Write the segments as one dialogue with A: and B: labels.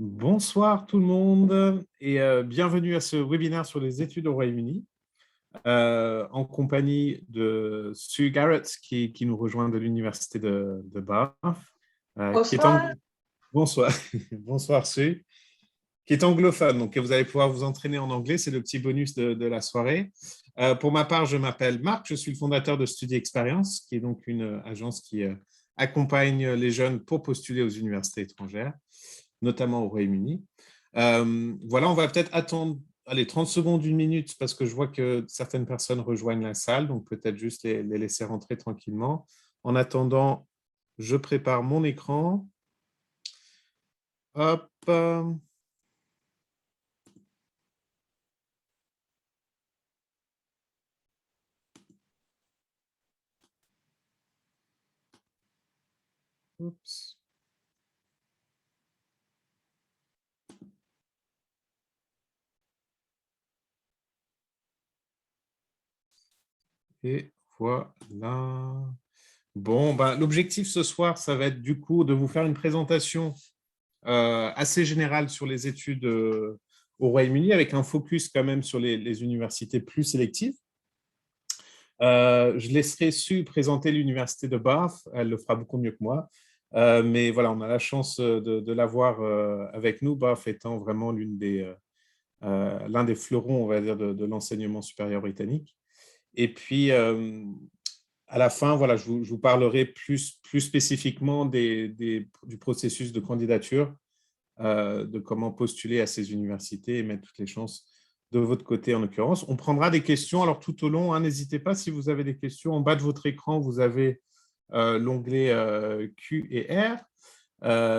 A: Bonsoir tout le monde et bienvenue à ce webinaire sur les études au Royaume-Uni en compagnie de Sue Garrett qui nous rejoint de l'université de Bath, qui est
B: Bonsoir.
A: bonsoir, bonsoir Sue, qui est anglophone, donc vous allez pouvoir vous entraîner en anglais, c'est le petit bonus de la soirée. Pour ma part, je m'appelle Marc, je suis le fondateur de Study Experience, qui est donc une agence qui accompagne les jeunes pour postuler aux universités étrangères, notamment au Royaume-Uni. Voilà, on va peut-être attendre 30 secondes, une minute, parce que je vois que certaines personnes rejoignent la salle, donc peut-être juste les laisser rentrer tranquillement. En attendant, je prépare mon écran. Hop. Oups. Et voilà. Bon, l'objectif ce soir, ça va être du coup de vous faire une présentation assez générale sur les études au Royaume-Uni, avec un focus quand même sur les universités plus sélectives. Je laisserai Sue présenter l'université de Bath, elle le fera beaucoup mieux que moi. Mais voilà, on a la chance de l'avoir avec nous, Bath étant vraiment l'un des fleurons, on va dire, de l'enseignement supérieur britannique. Et puis, à la fin, voilà, je vous parlerai plus spécifiquement du processus de candidature, de comment postuler à ces universités et mettre toutes les chances de votre côté en l'occurrence. On prendra des questions, alors tout au long, hein, n'hésitez pas si vous avez des questions. En bas de votre écran, vous avez l'onglet Q et R.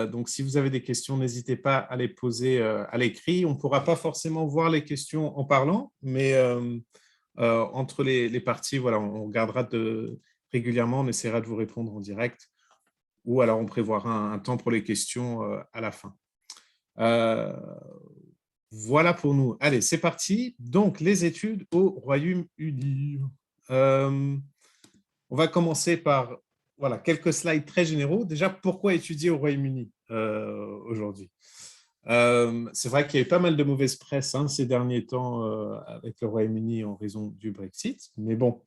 A: Donc, si vous avez des questions, n'hésitez pas à les poser à l'écrit. On ne pourra pas forcément voir les questions en parlant, mais entre les parties, voilà, on regardera régulièrement, on essaiera de vous répondre en direct, ou alors on prévoira un temps pour les questions à la fin. Voilà pour nous. Allez, c'est parti. Donc, les études au Royaume-Uni. On va commencer par voilà, quelques slides très généraux. Déjà, pourquoi étudier au Royaume-Uni aujourd'hui? C'est vrai qu'il y a eu pas mal de mauvaise presse ces derniers temps avec le Royaume-Uni en raison du Brexit. Mais bon,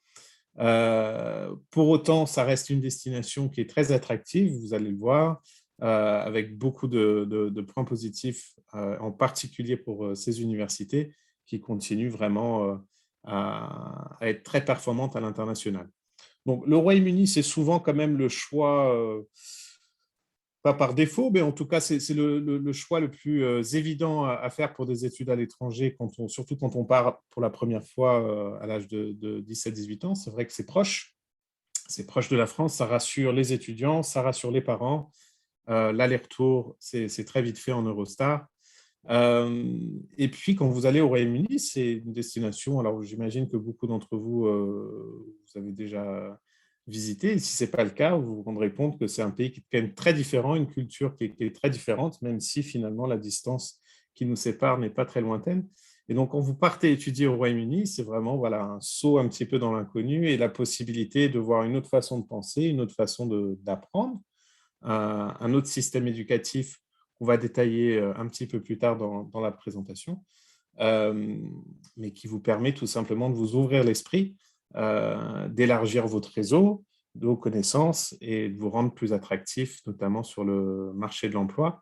A: pour autant, ça reste une destination qui est très attractive, vous allez le voir, avec beaucoup de points positifs, en particulier pour ces universités qui continuent vraiment à être très performantes à l'international. Donc, le Royaume-Uni, c'est souvent quand même le choix, pas par défaut, mais en tout cas, c'est le choix le plus évident à faire pour des études à l'étranger, surtout quand on part pour la première fois à l'âge de 17-18 ans. C'est vrai que c'est proche de la France, ça rassure les étudiants, ça rassure les parents. L'aller-retour, c'est très vite fait en Eurostar. Et puis, quand vous allez au Royaume-Uni, c'est une destination, alors j'imagine que beaucoup d'entre vous, vous avez déjà visité. Et si ce n'est pas le cas, vous vous rendrez compte que c'est un pays qui est quand même très différent, une culture qui est très différente, même si finalement la distance qui nous sépare n'est pas très lointaine. Et donc, quand vous partez étudier au Royaume-Uni, c'est vraiment voilà, un saut un petit peu dans l'inconnu et la possibilité de voir une autre façon de penser, une autre façon d'apprendre, un autre système éducatif qu'on va détailler un petit peu plus tard dans la présentation, mais qui vous permet tout simplement de vous ouvrir l'esprit, d'élargir votre réseau, de vos connaissances et de vous rendre plus attractif, notamment sur le marché de l'emploi.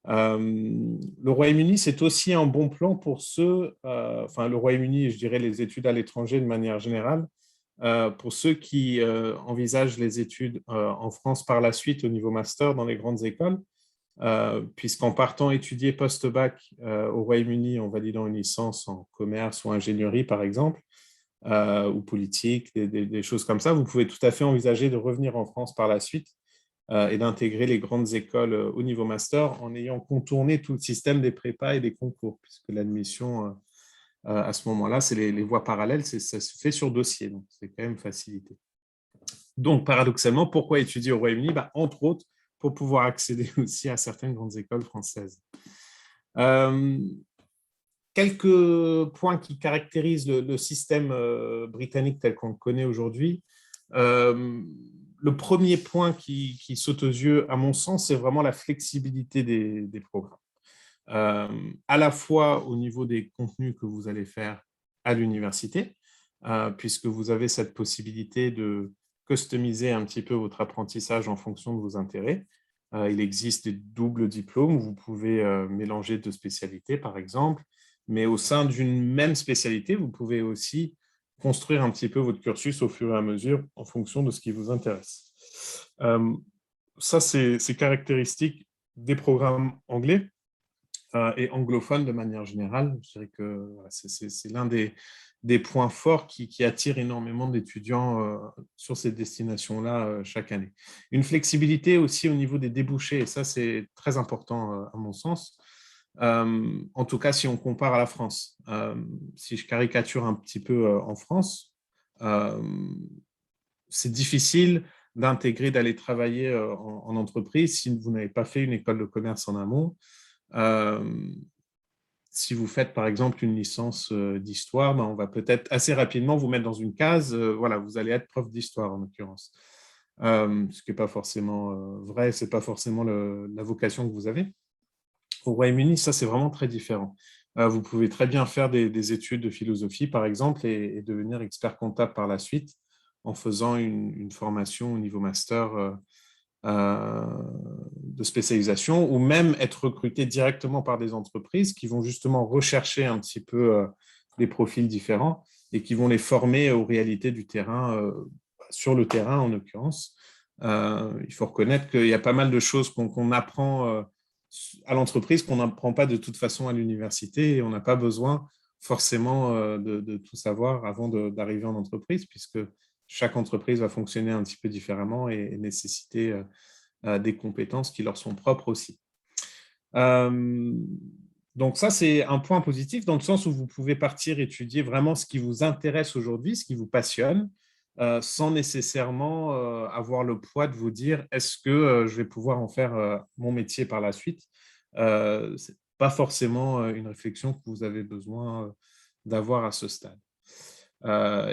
A: Le Royaume-Uni, c'est aussi un bon plan pour ceux, enfin le Royaume-Uni, je dirais les études à l'étranger de manière générale, pour ceux qui envisagent les études en France par la suite au niveau master dans les grandes écoles, puisqu'en partant étudier post-bac au Royaume-Uni en validant une licence en commerce ou ingénierie par exemple, ou politique, des choses comme ça, vous pouvez tout à fait envisager de revenir en France par la suite et d'intégrer les grandes écoles au niveau master en ayant contourné tout le système des prépas et des concours, puisque l'admission à ce moment-là, c'est les voies parallèles, ça se fait sur dossier, donc c'est quand même facilité. Donc, paradoxalement, pourquoi étudier au Royaume-Uni? Entre autres, pour pouvoir accéder aussi à certaines grandes écoles françaises. Quelques points qui caractérisent le système britannique tel qu'on le connaît aujourd'hui. Le premier point qui saute aux yeux, à mon sens, c'est vraiment la flexibilité des programmes. à la fois au niveau des contenus que vous allez faire à l'université, puisque vous avez cette possibilité de customiser un petit peu votre apprentissage en fonction de vos intérêts. Il existe des doubles diplômes où vous pouvez mélanger deux spécialités, par exemple, mais au sein d'une même spécialité, vous pouvez aussi construire un petit peu votre cursus au fur et à mesure en fonction de ce qui vous intéresse. Ça, c'est caractéristique des programmes anglais et anglophones de manière générale. Je dirais que voilà, c'est l'un des points forts qui attire énormément d'étudiants sur ces destinations-là chaque année. Une flexibilité aussi au niveau des débouchés, et ça, c'est très important à mon sens. En tout cas, si on compare à la France. Si je caricature un petit peu en France, c'est difficile d'intégrer, d'aller travailler en entreprise si vous n'avez pas fait une école de commerce en amont. Si vous faites par exemple une licence d'histoire, ben, on va peut-être assez rapidement vous mettre dans une case, voilà, vous allez être prof d'histoire en l'occurrence. Ce qui n'est pas forcément vrai, ce n'est pas forcément la vocation que vous avez. Au Royaume-Uni, ça c'est vraiment très différent. Vous pouvez très bien faire des études de philosophie par exemple et devenir expert comptable par la suite en faisant une formation au niveau master de spécialisation, ou même être recruté directement par des entreprises qui vont justement rechercher un petit peu des profils différents et qui vont les former aux réalités du terrain, sur le terrain en l'occurrence. Il faut reconnaître qu'il y a pas mal de choses qu'on apprend à l'entreprise qu'on n'apprend pas de toute façon à l'université, et on n'a pas besoin forcément de tout savoir avant d'arriver en entreprise, puisque chaque entreprise va fonctionner un petit peu différemment et nécessiter des compétences qui leur sont propres aussi. Donc ça, c'est un point positif dans le sens où vous pouvez partir étudier vraiment ce qui vous intéresse aujourd'hui, ce qui vous passionne, sans nécessairement avoir le poids de vous dire est-ce que je vais pouvoir en faire mon métier par la suite. Ce n'est pas forcément une réflexion que vous avez besoin d'avoir à ce stade.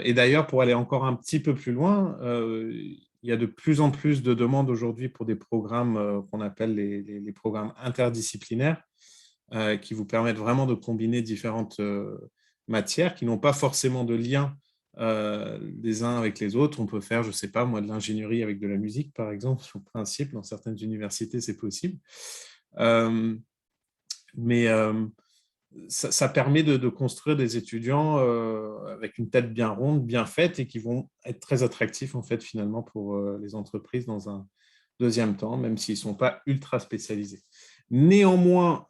A: Et d'ailleurs, pour aller encore un petit peu plus loin, il y a de plus en plus de demandes aujourd'hui pour des programmes qu'on appelle les programmes interdisciplinaires, qui vous permettent vraiment de combiner différentes matières qui n'ont pas forcément de lien les uns avec les autres. On peut faire, je ne sais pas, moi, de l'ingénierie avec de la musique, par exemple, sur le principe, dans certaines universités, c'est possible. Mais ça permet de construire des étudiants avec une tête bien ronde, bien faite, et qui vont être très attractifs, en fait, finalement, pour les entreprises dans un deuxième temps, même s'ils ne sont pas ultra spécialisés. Néanmoins,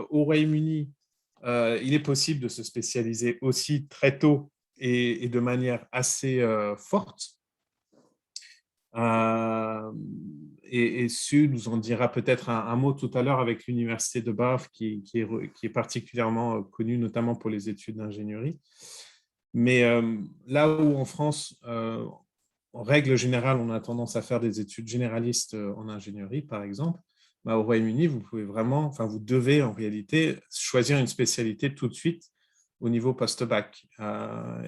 A: au Royaume-Uni, il est possible de se spécialiser aussi très tôt et de manière assez forte. Et Sue nous en dira peut-être un mot tout à l'heure avec l'université de Bath qui est particulièrement connue, notamment pour les études d'ingénierie. Mais là où en France, en règle générale, on a tendance à faire des études généralistes en ingénierie, par exemple, bah, au Royaume-Uni, vous pouvez vraiment, enfin vous devez en réalité choisir une spécialité tout de suite au niveau post-bac.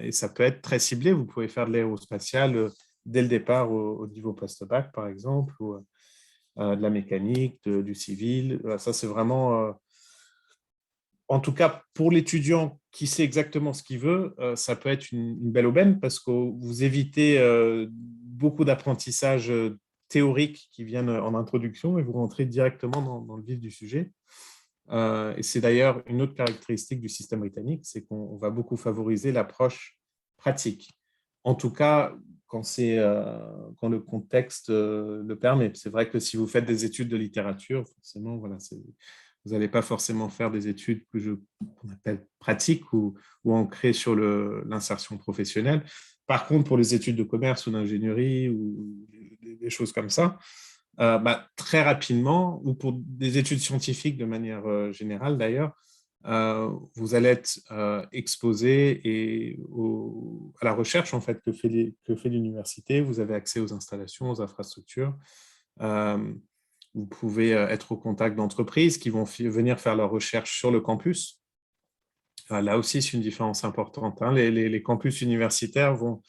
A: Et ça peut être très ciblé. Vous pouvez faire de l'aérospatiale dès le départ au niveau post-bac, par exemple, ou de la mécanique, du civil. Ça, c'est vraiment, en tout cas, pour l'étudiant qui sait exactement ce qu'il veut, ça peut être une belle aubaine parce que vous évitez beaucoup d'apprentissages théoriques qui viennent en introduction et vous rentrez directement dans le vif du sujet. Et c'est d'ailleurs une autre caractéristique du système britannique, c'est qu'on va beaucoup favoriser l'approche pratique. En tout cas, quand le contexte le permet. C'est vrai que si vous faites des études de littérature, forcément, voilà, vous n'allez pas forcément faire des études qu'on appelle pratiques ou ancrées sur l'insertion professionnelle. Par contre, pour les études de commerce ou d'ingénierie ou des choses comme ça, très rapidement, ou pour des études scientifiques de manière générale d'ailleurs, vous allez être exposé à la recherche en fait, que fait l'université. Vous avez accès aux installations, aux infrastructures. Vous pouvez être au contact d'entreprises qui vont venir faire leur recherche sur le campus. Là aussi, c'est une différence importante. Hein. Les campus universitaires vont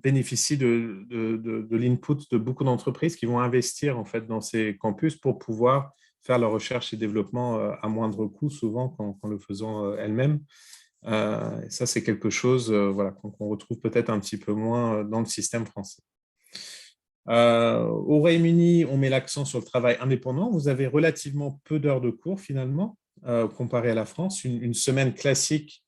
A: bénéficient de l'input de beaucoup d'entreprises qui vont investir en fait, dans ces campus pour pouvoir faire leur recherche et développement à moindre coût, souvent, qu'en le faisant elles-mêmes. Et ça, c'est quelque chose voilà, qu'on retrouve peut-être un petit peu moins dans le système français. Au Royaume-Uni, on met l'accent sur le travail indépendant. Vous avez relativement peu d'heures de cours, finalement, comparé à la France. Une semaine classique,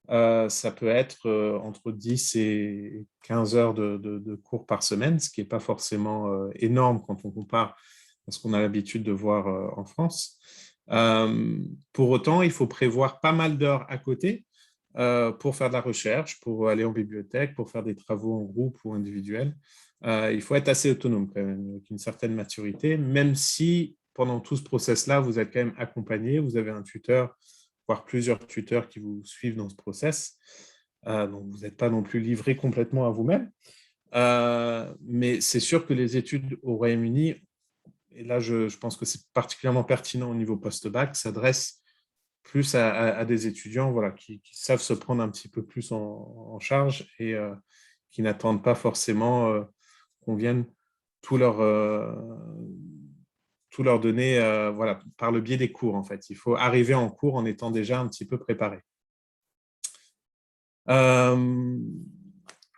A: ça peut être entre 10 et 15 heures de cours par semaine, ce qui n'est pas forcément énorme quand on compare à ce qu'on a l'habitude de voir en France. Pour autant, il faut prévoir pas mal d'heures à côté pour faire de la recherche, pour aller en bibliothèque, pour faire des travaux en groupe ou individuels. Il faut être assez autonome quand même, avec une certaine maturité, même si pendant tout ce process-là, vous êtes quand même accompagné, vous avez un tuteur, voire plusieurs tuteurs qui vous suivent dans ce process. Donc, vous n'êtes pas non plus livré complètement à vous-même. Mais c'est sûr que les études au Royaume-Uni, et là, je pense que c'est particulièrement pertinent au niveau post-bac, s'adresse plus à des étudiants voilà, qui savent se prendre un petit peu plus en charge et qui n'attendent pas forcément qu'on vienne tout leur donner voilà, par le biais des cours, en fait. Il faut arriver en cours en étant déjà un petit peu préparé.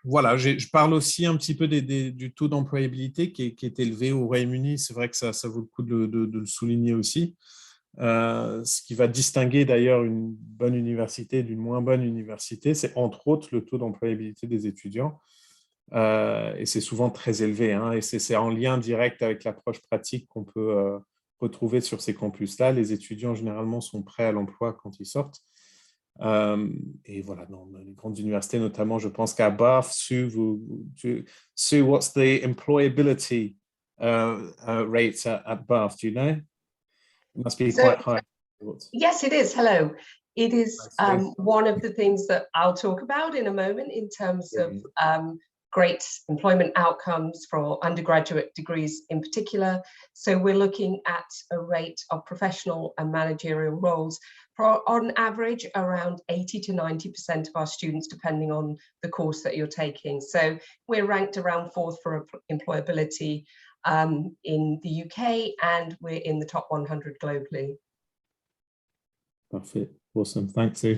A: Voilà, je parle aussi un petit peu du taux d'employabilité qui est élevé au Royaume-Uni. C'est vrai que ça vaut le coup de le souligner aussi. Ce qui va distinguer d'ailleurs une bonne université d'une moins bonne université, c'est entre autres le taux d'employabilité des étudiants. Et c'est souvent très élevé. Hein, et c'est en lien direct avec l'approche pratique qu'on peut retrouver sur ces campus-là. Les étudiants, généralement, sont prêts à l'emploi quand ils sortent. Et voilà, dans les grandes universités, notamment, je pense qu'à Bath, Sue, what's the employability rates at Bath, do you know? It must be
B: So,
A: quite high.
B: yes, it is. Hello. It is one of the things that I'll talk about in a moment in terms of great employment outcomes for undergraduate degrees in particular. So we're looking at a rate of professional and managerial roles for, on average, around 80 to 90% of our students, depending on the course that you're taking. So we're ranked around 4th for employability in the UK, and we're in the top 100 globally.
A: Parfait. Awesome. Thanks, Sue.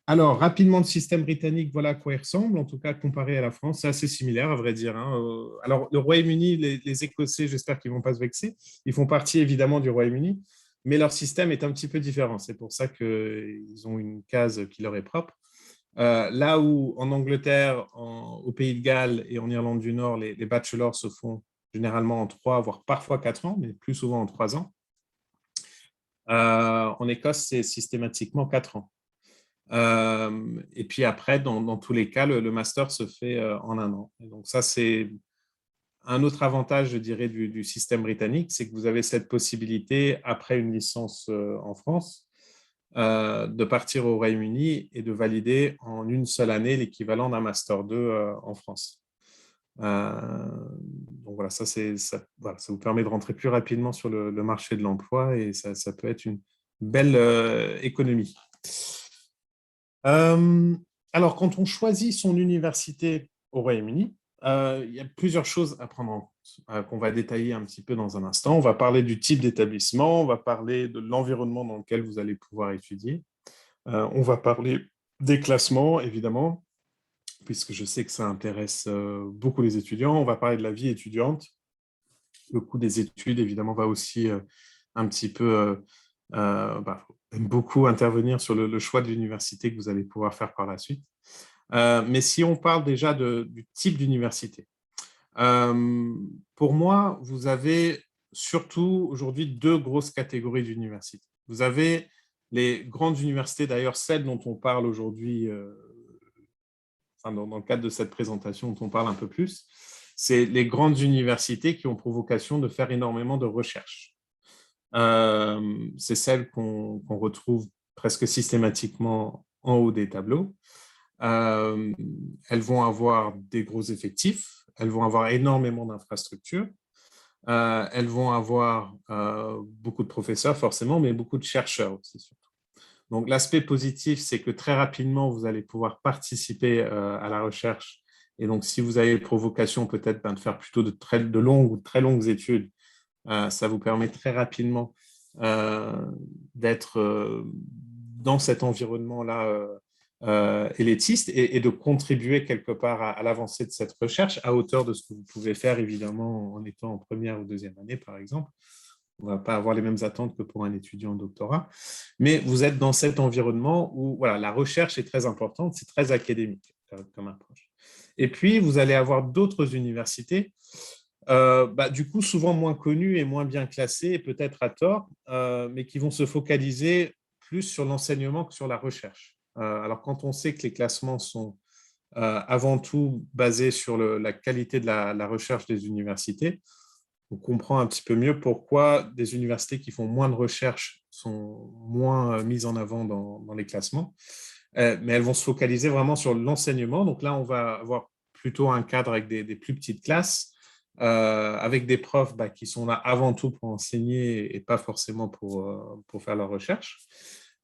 A: Alors, rapidement, le système britannique, voilà à quoi il ressemble, en tout cas comparé à la France. C'est assez similaire, à vrai dire. Hein. Alors, le Royaume-Uni, les Écossais, j'espère qu'ils ne vont pas se vexer. Ils font partie évidemment du Royaume-Uni, mais leur système est un petit peu différent. C'est pour ça qu'ils ont une case qui leur est propre. Là où en Angleterre, au Pays de Galles et en Irlande du Nord, les bachelors se font généralement en 3, voire parfois 4 ans, mais plus souvent en 3 ans. En Écosse, c'est systématiquement 4 ans. Et puis après, dans tous les cas, le master se fait en 1 an. Et donc ça, c'est un autre avantage, je dirais, du système britannique, c'est que vous avez cette possibilité, après une licence en France, de partir au Royaume-Uni et de valider en une seule année l'équivalent d'un Master 2 en France. Donc voilà, ça vous permet de rentrer plus rapidement sur le marché de l'emploi et ça peut être une belle économie. Alors, quand on choisit son université au Royaume-Uni, il y a plusieurs choses à prendre en compte, qu'on va détailler un petit peu dans un instant. On va parler du type d'établissement, on va parler de l'environnement dans lequel vous allez pouvoir étudier. On va parler des classements, évidemment, puisque je sais que ça intéresse beaucoup les étudiants. On va parler de la vie étudiante. Le coût des études, évidemment, va aussi un petit peu beaucoup intervenir sur le choix de l'université que vous allez pouvoir faire par la suite. Mais si on parle déjà du type d'université, pour moi, vous avez surtout aujourd'hui 2 grosses catégories d'universités. Vous avez les grandes universités, d'ailleurs celles dont on parle aujourd'hui, dans le cadre de cette présentation dont on parle un peu plus, c'est les grandes universités qui ont pour vocation de faire énormément de recherche. C'est celles qu'on retrouve presque systématiquement en haut des tableaux. Elles vont avoir des gros effectifs, elles vont avoir énormément d'infrastructures, elles vont avoir beaucoup de professeurs forcément, mais beaucoup de chercheurs aussi surtout. Donc l'aspect positif, c'est que très rapidement, vous allez pouvoir participer à la recherche Et donc, si vous avez pour vocation peut-être de faire plutôt de longues ou de très longues études, ça vous permet très rapidement d'être dans cet environnement-là élitiste et de contribuer quelque part à l'avancée de cette recherche à hauteur de ce que vous pouvez faire, évidemment, en étant en première ou deuxième année, par exemple. On ne va pas avoir les mêmes attentes que pour un étudiant en doctorat, mais vous êtes dans cet environnement où voilà, la recherche est très importante, c'est très académique comme approche. Et puis, vous allez avoir d'autres universités, du coup, souvent moins connues et moins bien classées, et peut-être à tort, mais qui vont se focaliser plus sur l'enseignement que sur la recherche. Alors, quand on sait que les classements sont avant tout basés sur la qualité de la recherche des universités, on comprend un petit peu mieux pourquoi des universités qui font moins de recherche sont moins mises en avant dans les classements. Mais elles vont se focaliser vraiment sur l'enseignement. Donc là, on va avoir plutôt un cadre avec des plus petites classes, avec des profs qui sont là avant tout pour enseigner et pas forcément pour faire leur recherche.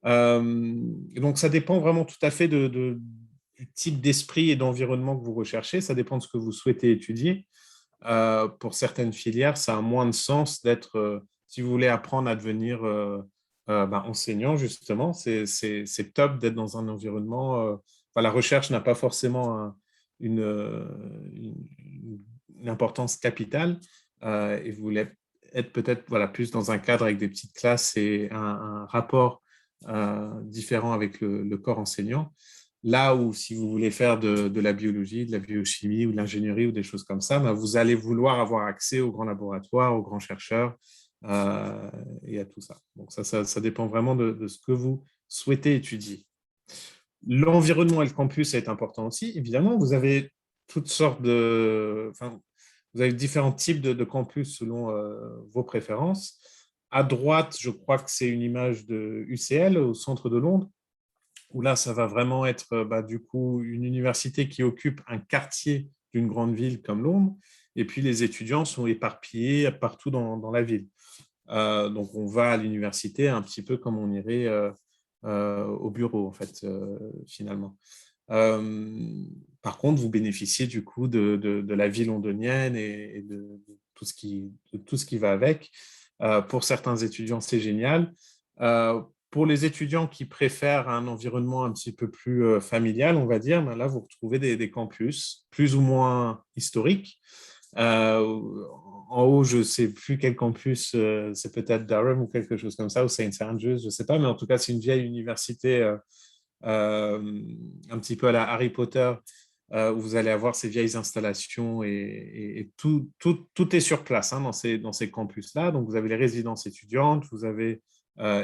A: Et donc, ça dépend vraiment tout à fait du type d'esprit et d'environnement que vous recherchez. Ça dépend de ce que vous souhaitez étudier. Pour certaines filières, ça a moins de sens d'être, si vous voulez apprendre à devenir enseignant, justement, c'est top d'être dans un environnement. La recherche n'a pas forcément une importance capitale et vous voulez être peut-être plus dans un cadre avec des petites classes et un rapport différent avec le corps enseignant. Là où, si vous voulez faire de la biologie, de la biochimie ou de l'ingénierie ou des choses comme ça, vous allez vouloir avoir accès aux grands laboratoires, aux grands chercheurs et à tout ça. Donc, ça dépend vraiment de ce que vous souhaitez étudier. L'environnement et le campus est important aussi. Évidemment, vous avez toutes sortes vous avez différents types de campus selon vos préférences. À droite, je crois que c'est une image de UCL, au centre de Londres, où là, ça va vraiment être du coup une université qui occupe un quartier d'une grande ville comme Londres, et puis les étudiants sont éparpillés partout dans la ville. Donc, on va à l'université un petit peu comme on irait au bureau, en fait, finalement. Par contre, vous bénéficiez du coup de la vie londonienne et de tout ce qui va avec. Pour certains étudiants, c'est génial. Pour les étudiants qui préfèrent un environnement un petit peu plus familial, on va dire, là, vous retrouvez des campus plus ou moins historiques. En haut, je ne sais plus quel campus, c'est peut-être Durham ou quelque chose comme ça, ou St. Andrews, je ne sais pas, mais en tout cas, c'est une vieille université un petit peu à la Harry Potter, où vous allez avoir ces vieilles installations et tout est sur place dans ces campus-là. Donc, vous avez les résidences étudiantes, vous avez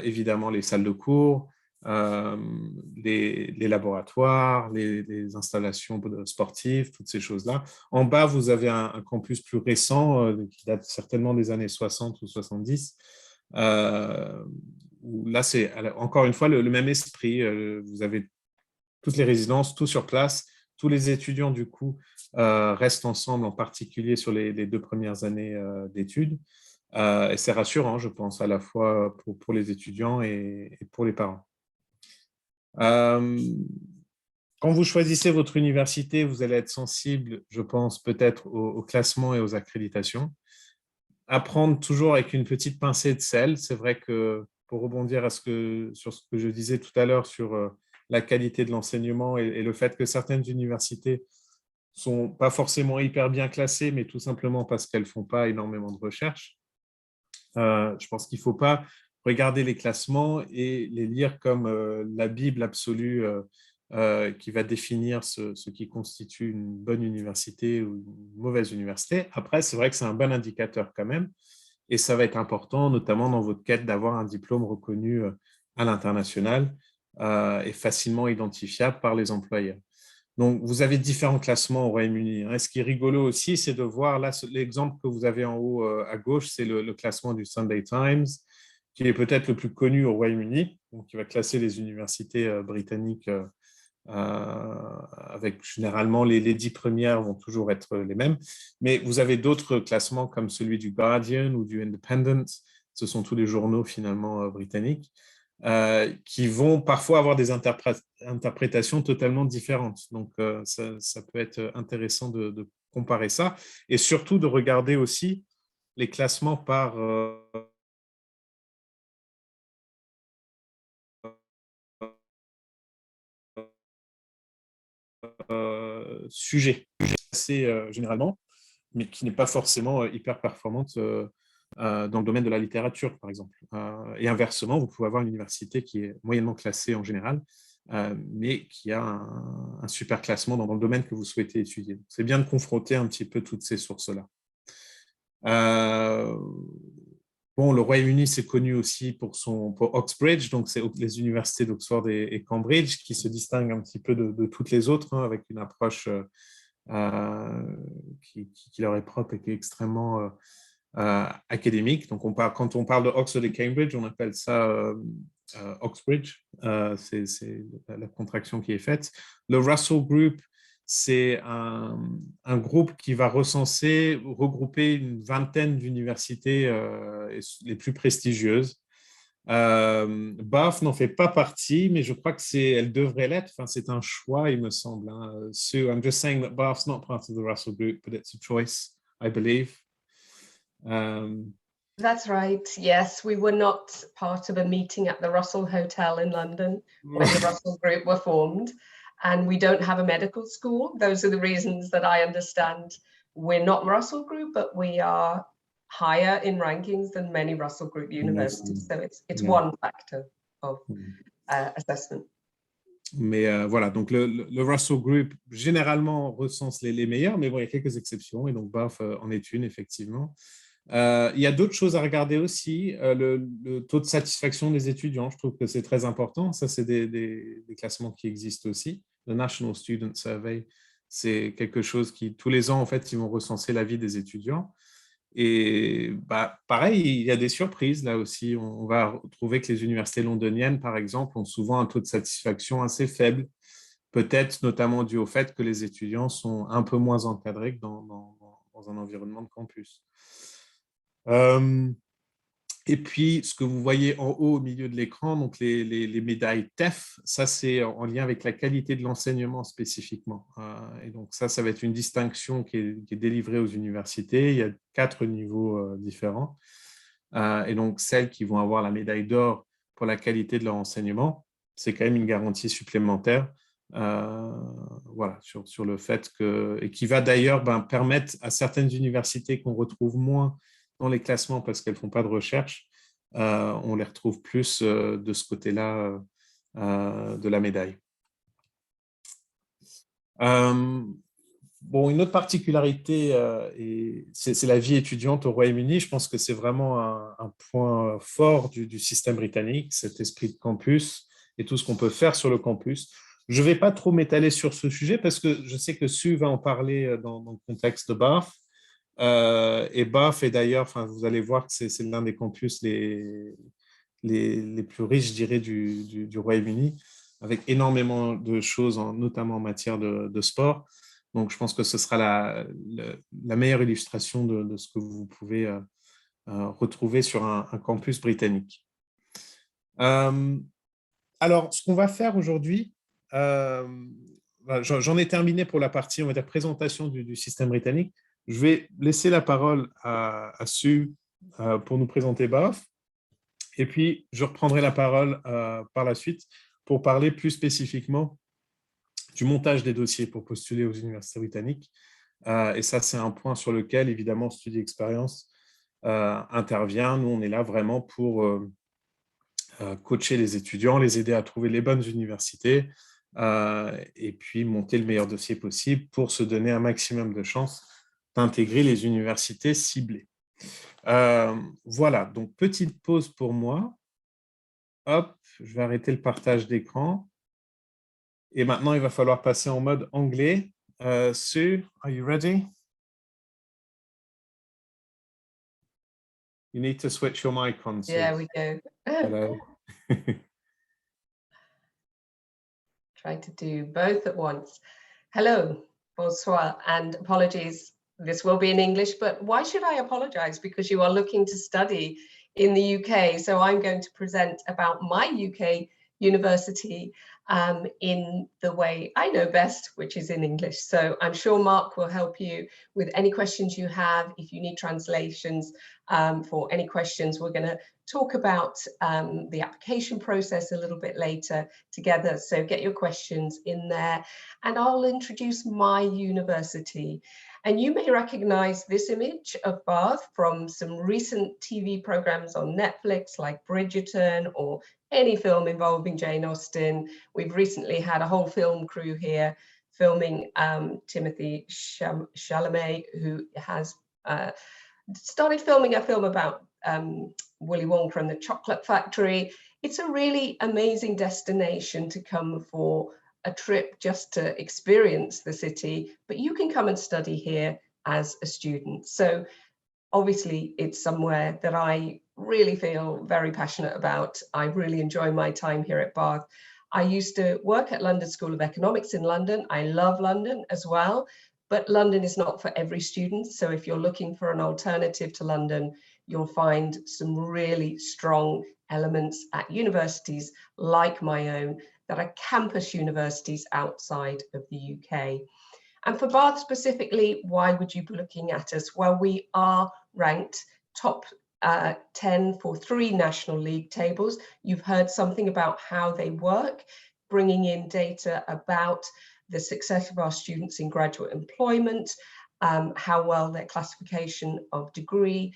A: évidemment les salles de cours, les laboratoires, les installations sportives, toutes ces choses-là. En bas, vous avez un campus plus récent qui date certainement des années 60 ou 70, où là, c'est encore une fois le même esprit. Vous avez toutes les résidences, tout sur place. Tous les étudiants, du coup, restent ensemble, en particulier sur les 2 premières années d'études. Et c'est rassurant, je pense, à la fois pour les étudiants et pour les parents. Quand vous choisissez votre université, vous allez être sensible, je pense, peut-être au classement et aux accréditations. Apprendre toujours avec une petite pincée de sel. C'est vrai que, pour rebondir sur ce que je disais tout à l'heure sur la qualité de l'enseignement et le fait que certaines universités sont pas forcément hyper bien classées, mais tout simplement parce qu'elles font pas énormément de recherche. Je pense qu'il ne faut pas regarder les classements et les lire comme la Bible absolue qui va définir ce qui constitue une bonne université ou une mauvaise université. Après, c'est vrai que c'est un bon indicateur quand même, et ça va être important, notamment dans votre quête d'avoir un diplôme reconnu à l'international et facilement identifiable par les employeurs. Donc, vous avez différents classements au Royaume-Uni. Ce qui est rigolo aussi, c'est de voir, là, l'exemple que vous avez en haut à gauche, c'est le classement du Sunday Times, qui est peut-être le plus connu au Royaume-Uni, donc qui va classer les universités britanniques avec généralement les 10 premières vont toujours être les mêmes. Mais vous avez d'autres classements comme celui du Guardian ou du Independent. Ce sont tous les journaux finalement britanniques. qui vont parfois avoir des interprétations totalement différentes. Donc, ça peut être intéressant de comparer ça, et surtout de regarder aussi les classements par sujet, assez généralement, mais qui n'est pas forcément hyper performante dans le domaine de la littérature, par exemple. Et inversement, vous pouvez avoir une université qui est moyennement classée en général, mais qui a un super classement dans le domaine que vous souhaitez étudier. C'est bien de confronter un petit peu toutes ces sources-là. Bon, le Royaume-Uni, c'est connu aussi pour Oxbridge, donc c'est les universités d'Oxford et Cambridge qui se distinguent un petit peu de toutes les autres, hein, avec une approche qui leur est propre et qui est extrêmement académique. Donc, quand on parle de Oxford et Cambridge, on appelle ça Oxbridge, c'est la contraction qui est faite. Le Russell Group, c'est un groupe qui va regrouper une vingtaine d'universités les plus prestigieuses. Bath n'en fait pas partie, mais je crois elle devrait l'être. Enfin, c'est un choix, il me semble. Hein. So I'm just saying that Bath's not part of the Russell Group, but it's a choice, I believe.
B: That's right. Yes, we were not part of a meeting at the Russell Hotel in London when the Russell Group were formed, and we don't have a medical school. Those are the reasons that I understand we're not Russell Group, but we are higher in rankings than many Russell Group universities. So it's one factor of assessment.
A: Mais voilà, donc le Russell Group généralement recense les meilleurs, mais bon, il y a quelques exceptions, et donc Bath en est une, effectivement. Il y a d'autres choses à regarder aussi, le taux de satisfaction des étudiants, je trouve que c'est très important. Ça, c'est des classements qui existent aussi. Le National Student Survey, c'est quelque chose qui, tous les ans, en fait, ils vont recenser l'avis des étudiants. Et pareil, il y a des surprises là aussi. On va trouver que les universités londoniennes, par exemple, ont souvent un taux de satisfaction assez faible, peut-être notamment dû au fait que les étudiants sont un peu moins encadrés que dans un environnement de campus. Et puis, ce que vous voyez en haut au milieu de l'écran, donc les médailles TEF, ça c'est en lien avec la qualité de l'enseignement spécifiquement. Et donc ça va être une distinction qui est délivrée aux universités. Il y a 4 niveaux différents. Et donc celles qui vont avoir la médaille d'or pour la qualité de leur enseignement, c'est quand même une garantie supplémentaire. Voilà, sur le fait et qui va d'ailleurs permettre à certaines universités qu'on retrouve moins dans les classements parce qu'elles ne font pas de recherche, on les retrouve plus de ce côté-là de la médaille. Bon, une autre particularité, c'est la vie étudiante au Royaume-Uni. Je pense que c'est vraiment un point fort du système britannique, cet esprit de campus et tout ce qu'on peut faire sur le campus. Je ne vais pas trop m'étaler sur ce sujet parce que je sais que Sue va en parler dans le contexte de Bath. Et Bath est d'ailleurs, vous allez voir que c'est l'un des campus les plus riches, je dirais, du Royaume-Uni, avec énormément de choses, notamment en matière de sport. Donc, je pense que ce sera la meilleure illustration de ce que vous pouvez retrouver sur un campus britannique. Alors, ce qu'on va faire aujourd'hui, j'en ai terminé pour la partie, on va dire, présentation du système britannique. Je vais laisser la parole à Sue pour nous présenter Bath. Et puis, je reprendrai la parole par la suite pour parler plus spécifiquement du montage des dossiers pour postuler aux universités britanniques. Et ça, c'est un point sur lequel, évidemment, Study Experience intervient. Nous, on est là vraiment pour coacher les étudiants, les aider à trouver les bonnes universités et puis monter le meilleur dossier possible pour se donner un maximum de chances d'intégrer les universités ciblées. Voilà, donc petite pause pour moi. Hop, je vais arrêter le partage d'écran. Et maintenant, il va falloir passer en mode anglais. Sue, are you ready? You need to switch your mic on, Sue.
B: There we go.
A: Hello.
B: Try to do both at once. Hello, bonsoir, and apologies. This will be in English, but why should I apologize? Because you are looking to study in the UK. So I'm going to present about my UK university in the way I know best, which is in English. So I'm sure Mark will help you with any questions you have. If you need translations for any questions, we're going to talk about the application process a little bit later together. So get your questions in there, and I'll introduce my university. And you may recognize this image of Bath from some recent TV programs on Netflix, like Bridgerton, or any film involving Jane Austen. We've recently had a whole film crew here filming Timothy Chalamet, who has started filming a film about Willy Wonka and the Chocolate Factory. It's a really amazing destination to come for a trip just to experience the city, but you can come and study here as a student. So obviously it's somewhere that I really feel very passionate about. I really enjoy my time here at Bath. I used to work at London School of Economics in London. I love London as well, but London is not for every student. So if you're looking for an alternative to London, you'll find some really strong elements at universities like my own that are campus universities outside of the UK. And for Bath specifically, why would you be looking at us? Well, we are ranked top 10 for 3 National League tables. You've heard something about how they work, bringing in data about the success of our students in graduate employment, how well their classification of degree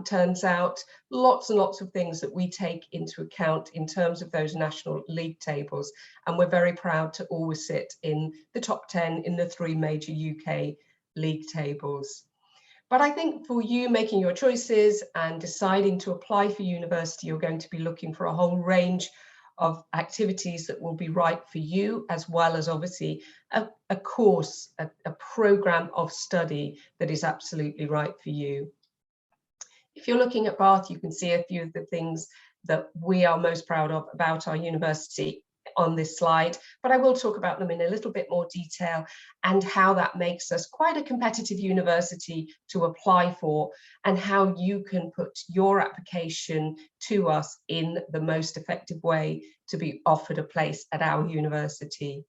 B: turns out, lots and lots of things that we take into account in terms of those National League tables. And we're very proud to always sit in the top 10 in the 3 major UK league tables. But I think for you making your choices and deciding to apply for university, you're going to be looking for a whole range of activities that will be right for you, as well as obviously a course, a program of study that is absolutely right for you. If you're looking at Bath, you can see a few of the things that we are most proud of about our university on this slide, but I will talk about them in a little bit more detail and how that makes us quite a competitive university to apply for, and how you can put your application to us in the most effective way to be offered a place at our university.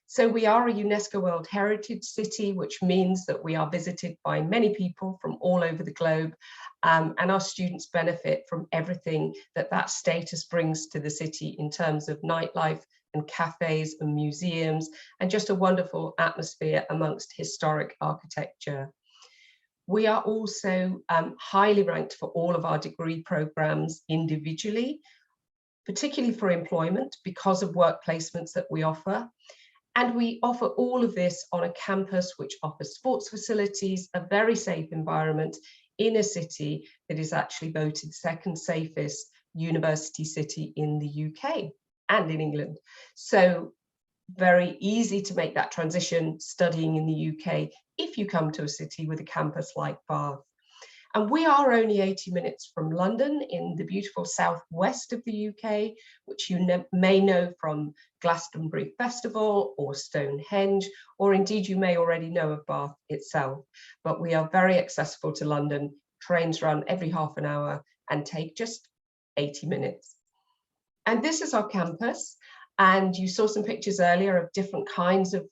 B: So we are a UNESCO World Heritage City, which means that we are visited by many people from all over the globe, and our students benefit from everything that that status brings to the city in terms of nightlife and cafes and museums, and just a wonderful atmosphere amongst historic architecture. We are also highly ranked for all of our degree programs individually, particularly for employment because of work placements that we offer. And we offer all of this on a campus which offers sports facilities, a very safe environment in a city that is actually voted second safest university city in the UK and in England. So very easy to make that transition studying in the UK if you come to a city with a campus like Bath. And we are only 80 minutes from London in the beautiful southwest of the UK, which you may know from Glastonbury Festival or Stonehenge, or indeed you may already know of Bath itself. But we are very accessible to London. Trains run every half an hour and take just 80 minutes. And this is our campus. And you saw some pictures earlier of different kinds of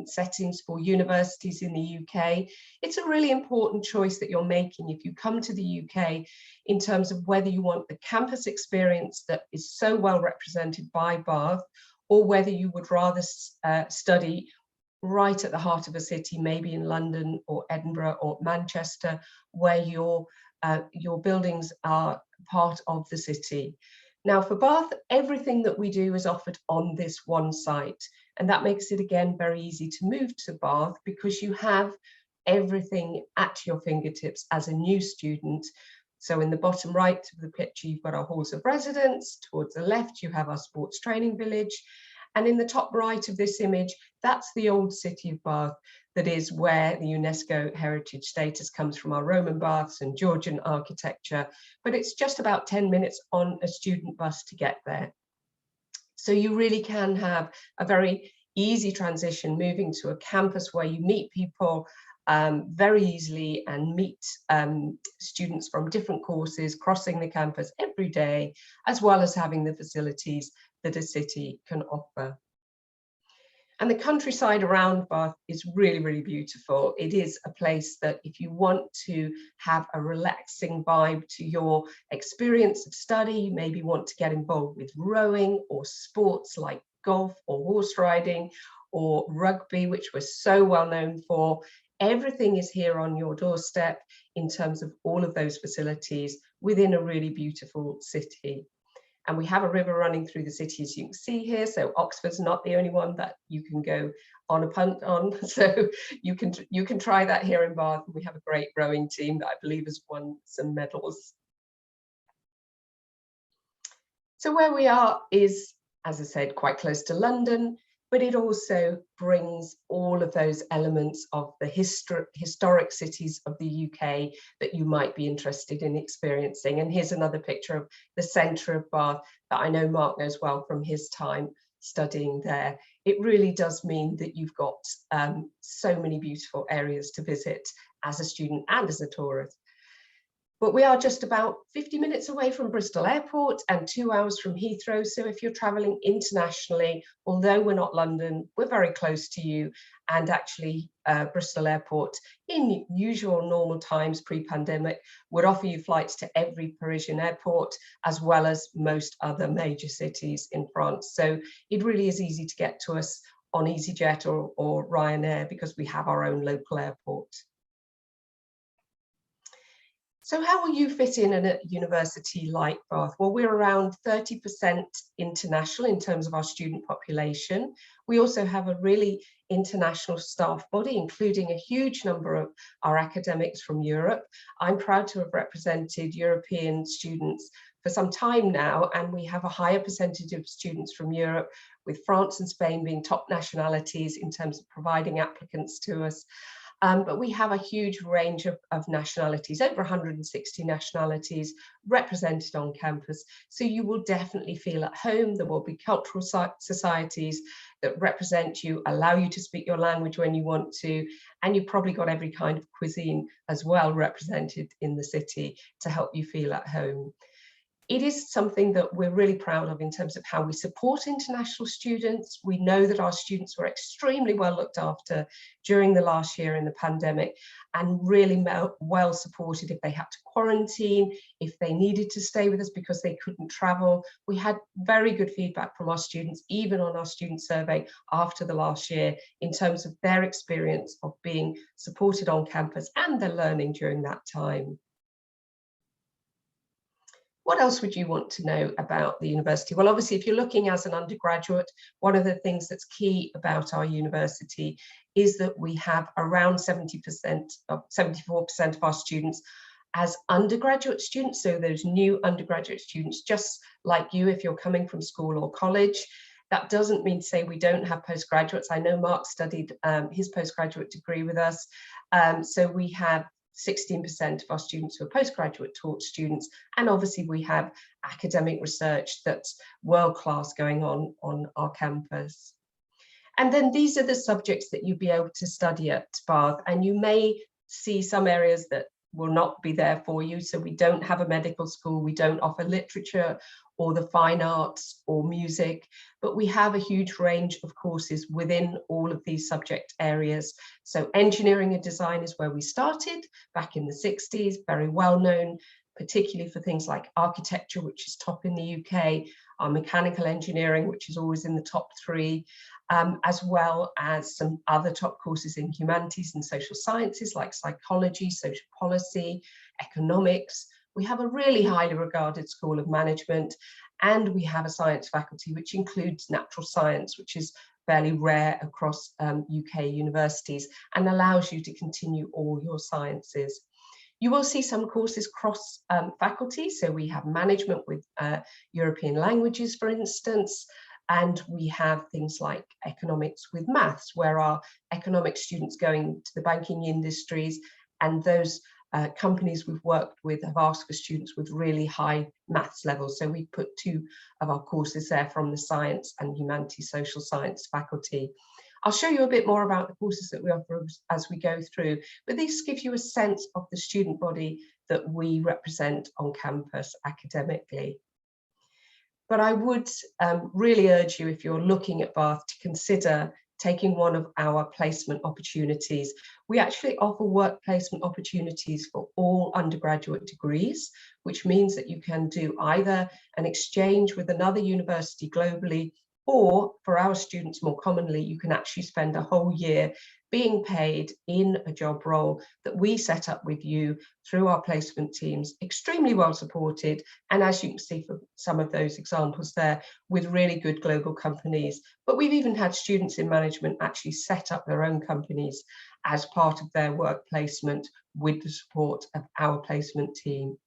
B: settings for universities in the UK. It's a really important choice that you're making if you come to the UK in terms of whether you want the campus experience that is so well represented by Bath, or whether you would rather study right at the heart of a city, maybe in London or Edinburgh or Manchester, where your buildings are part of the city. Now for Bath, everything that we do is offered on this one site, and that makes it again very easy to move to Bath because you have everything at your fingertips as a new student. So in the bottom right of the picture, you've got our halls of residence. Towards the left, you have our sports training village. And in the top right of this image, that's the old city of Bath. That is where the UNESCO heritage status comes from, our Roman baths and Georgian architecture, but it's just about 10 minutes on a student bus to get there. So you really can have a very easy transition moving to a campus where you meet people very easily and meet students from different courses crossing the campus every day, as well as having the facilities that a city can offer. And the countryside around Bath is really, really beautiful. It is a place that if you want to have a relaxing vibe to your experience of study, you maybe want to get involved with rowing or sports like golf or horse riding or rugby, which we're so well known for. Everything is here on your doorstep in terms of all of those facilities within a really beautiful city. And we have a river running through the city, as you can see here. So Oxford's not the only one that you can go on a punt on. So you can try that here in Bath. We have a great rowing team that I believe has won some medals. So where we are is, as I said, quite close to London, but it also brings all of those elements of the historic cities of the UK that you might be interested in experiencing. And here's another picture of the centre of Bath that I know Mark knows well from his time studying there. It really does mean that you've got so many beautiful areas to visit as a student and as a tourist. But we are just about 50 minutes away from Bristol Airport and 2 hours from Heathrow. So if you're travelling internationally, although we're not London, we're very close to you. And actually, Bristol Airport, in usual normal times pre-pandemic, would offer you flights to every Parisian airport, as well as most other major cities in France. So it really is easy to get to us on EasyJet or Ryanair because we have our own local airport. So how will you fit in at a university like Bath? Well, we're around 30% international in terms of our student population. We also have a really international staff body, including a huge number of our academics from Europe. I'm proud to have represented European students for some time now, and we have a higher percentage of students from Europe, with France and Spain being top nationalities in terms of providing applicants to us. But we have a huge range of nationalities, over 160 nationalities represented on campus. So you will definitely feel at home. There will be cultural societies that represent you, allow you to speak your language when you want to, and you've probably got every kind of cuisine as well represented in the city to help you feel at home. It is something that we're really proud of in terms of how we support international students. We know that our students were extremely well looked after during the last year in the pandemic and really well supported if they had to quarantine, if they needed to stay with us because they couldn't travel. We had very good feedback from our students, even on our student survey after the last year, in terms of their experience of being supported on campus and their learning during that time. What else would you want to know about the university? Well, obviously, if you're looking as an undergraduate, one of the things that's key about our university is that we have around 74% of our students as undergraduate students. So those new undergraduate students, just like you, if you're coming from school or college. That doesn't mean to say we don't have postgraduates. I know Mark studied his postgraduate degree with us. So we have 16% of our students who are postgraduate taught students, and obviously we have academic research that's world-class going on our campus. And then these are the subjects that you'll be able to study at Bath, and you may see some areas that will not be there for you. So we don't have a medical school, we don't offer literature or the fine arts or music, but we have a huge range of courses within all of these subject areas. So engineering and design is where we started back in the 60s, very well known, particularly for things like architecture, which is top in the UK, our mechanical engineering, which is always in the top 3, as well as some other top courses in humanities and social sciences like psychology, social policy, economics. We have a really highly regarded School of Management, and we have a science faculty which includes natural science, which is fairly rare across UK universities and allows you to continue all your sciences. You will see some courses cross faculty, so we have management with European languages, for instance, and we have things like economics with maths, where our economics students going to the banking industries, and those companies we've worked with have asked for students with really high maths levels. So we put 2 of our courses there from the science and humanities social science faculty. I'll show you a bit more about the courses that we offer as we go through, but this gives you a sense of the student body that we represent on campus academically. But I would really urge you, if you're looking at Bath, to consider taking one of our placement opportunities. We actually offer work placement opportunities for all undergraduate degrees, which means that you can do either an exchange with another university globally, or for our students more commonly, you can actually spend a whole year being paid in a job role that we set up with you through our placement teams, extremely well supported. And as you can see from some of those examples there, with really good global companies. But we've even had students in management actually set up their own companies as part of their work placement with the support of our placement team.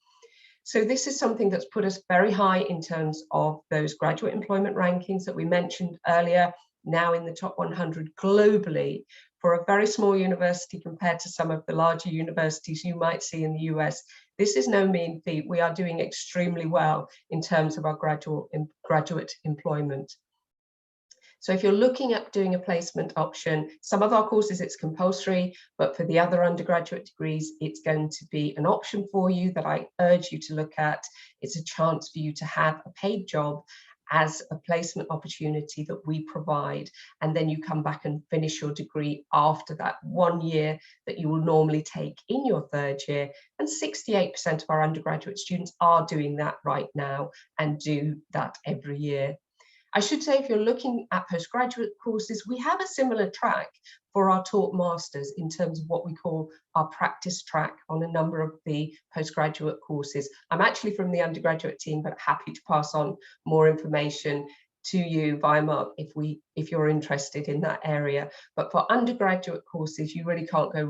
B: So this is something that's put us very high in terms of those graduate employment rankings that we mentioned earlier, now in the top 100 globally. For a very small university compared to some of the larger universities you might see in the US, this is no mean feat. We are doing extremely well in terms of our graduate employment. So if you're looking at doing a placement option, some of our courses it's compulsory, but for the other undergraduate degrees, it's going to be an option for you that I urge you to look at. It's a chance for you to have a paid job as a placement opportunity that we provide, and then you come back and finish your degree after that 1 year that you will normally take in your third year. And 68% of our undergraduate students are doing that right now and do that every year. I should say, if you're looking at postgraduate courses, we have a similar track for our taught masters in terms of what we call our practice track on a number of the postgraduate courses. I'm actually from the undergraduate team, but happy to pass on more information to you via Mark if you're interested in that area. But for undergraduate courses, you really can't go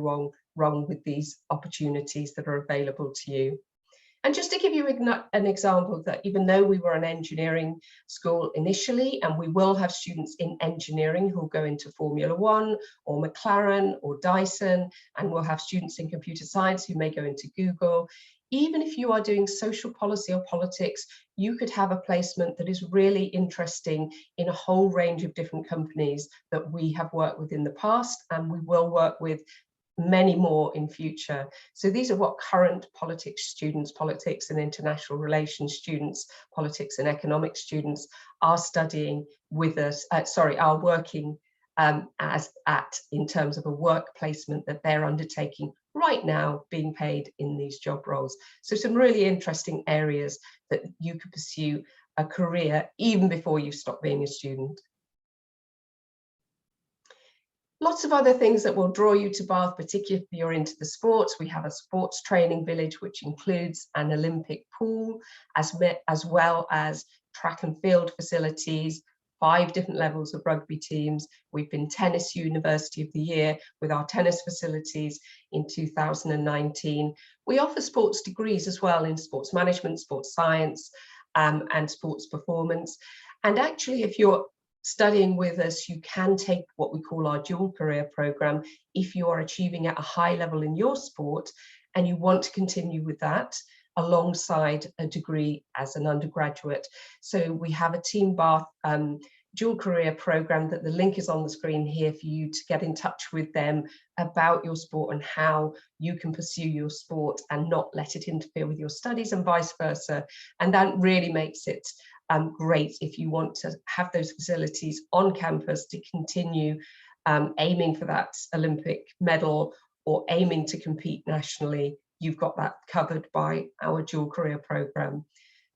B: wrong with these opportunities that are available to you. And just to give you an example, that even though we were an engineering school initially, and we will have students in engineering who will go into Formula One or McLaren or Dyson, and we'll have students in computer science who may go into Google. Even if you are doing social policy or politics, you could have a placement that is really interesting in a whole range of different companies that we have worked with in the past, and we will work with many more in future. So these are what current politics students, politics and international relations students, politics and economics students are studying with us, are working in terms of a work placement that they're undertaking right now, being paid in these job roles. So some really interesting areas that you could pursue a career even before you stop being a student. Lots of other things that will draw you to Bath, particularly if you're into the sports. We have a sports training village, which includes an Olympic pool, as well as track and field facilities, 5 different levels of rugby teams. We've been Tennis University of the Year with our tennis facilities in 2019. We offer sports degrees as well in sports management, sports science, and sports performance. And actually, if you're studying with us, you can take what we call our dual career program if you are achieving at a high level in your sport and you want to continue with that alongside a degree as an undergraduate. So we have a Team Bath dual career program that the link is on the screen here for you to get in touch with them about your sport and how you can pursue your sport and not let it interfere with your studies and vice versa. And that really makes it great if you want to have those facilities on campus to continue aiming for that Olympic medal or aiming to compete nationally. You've got that covered by our dual career program.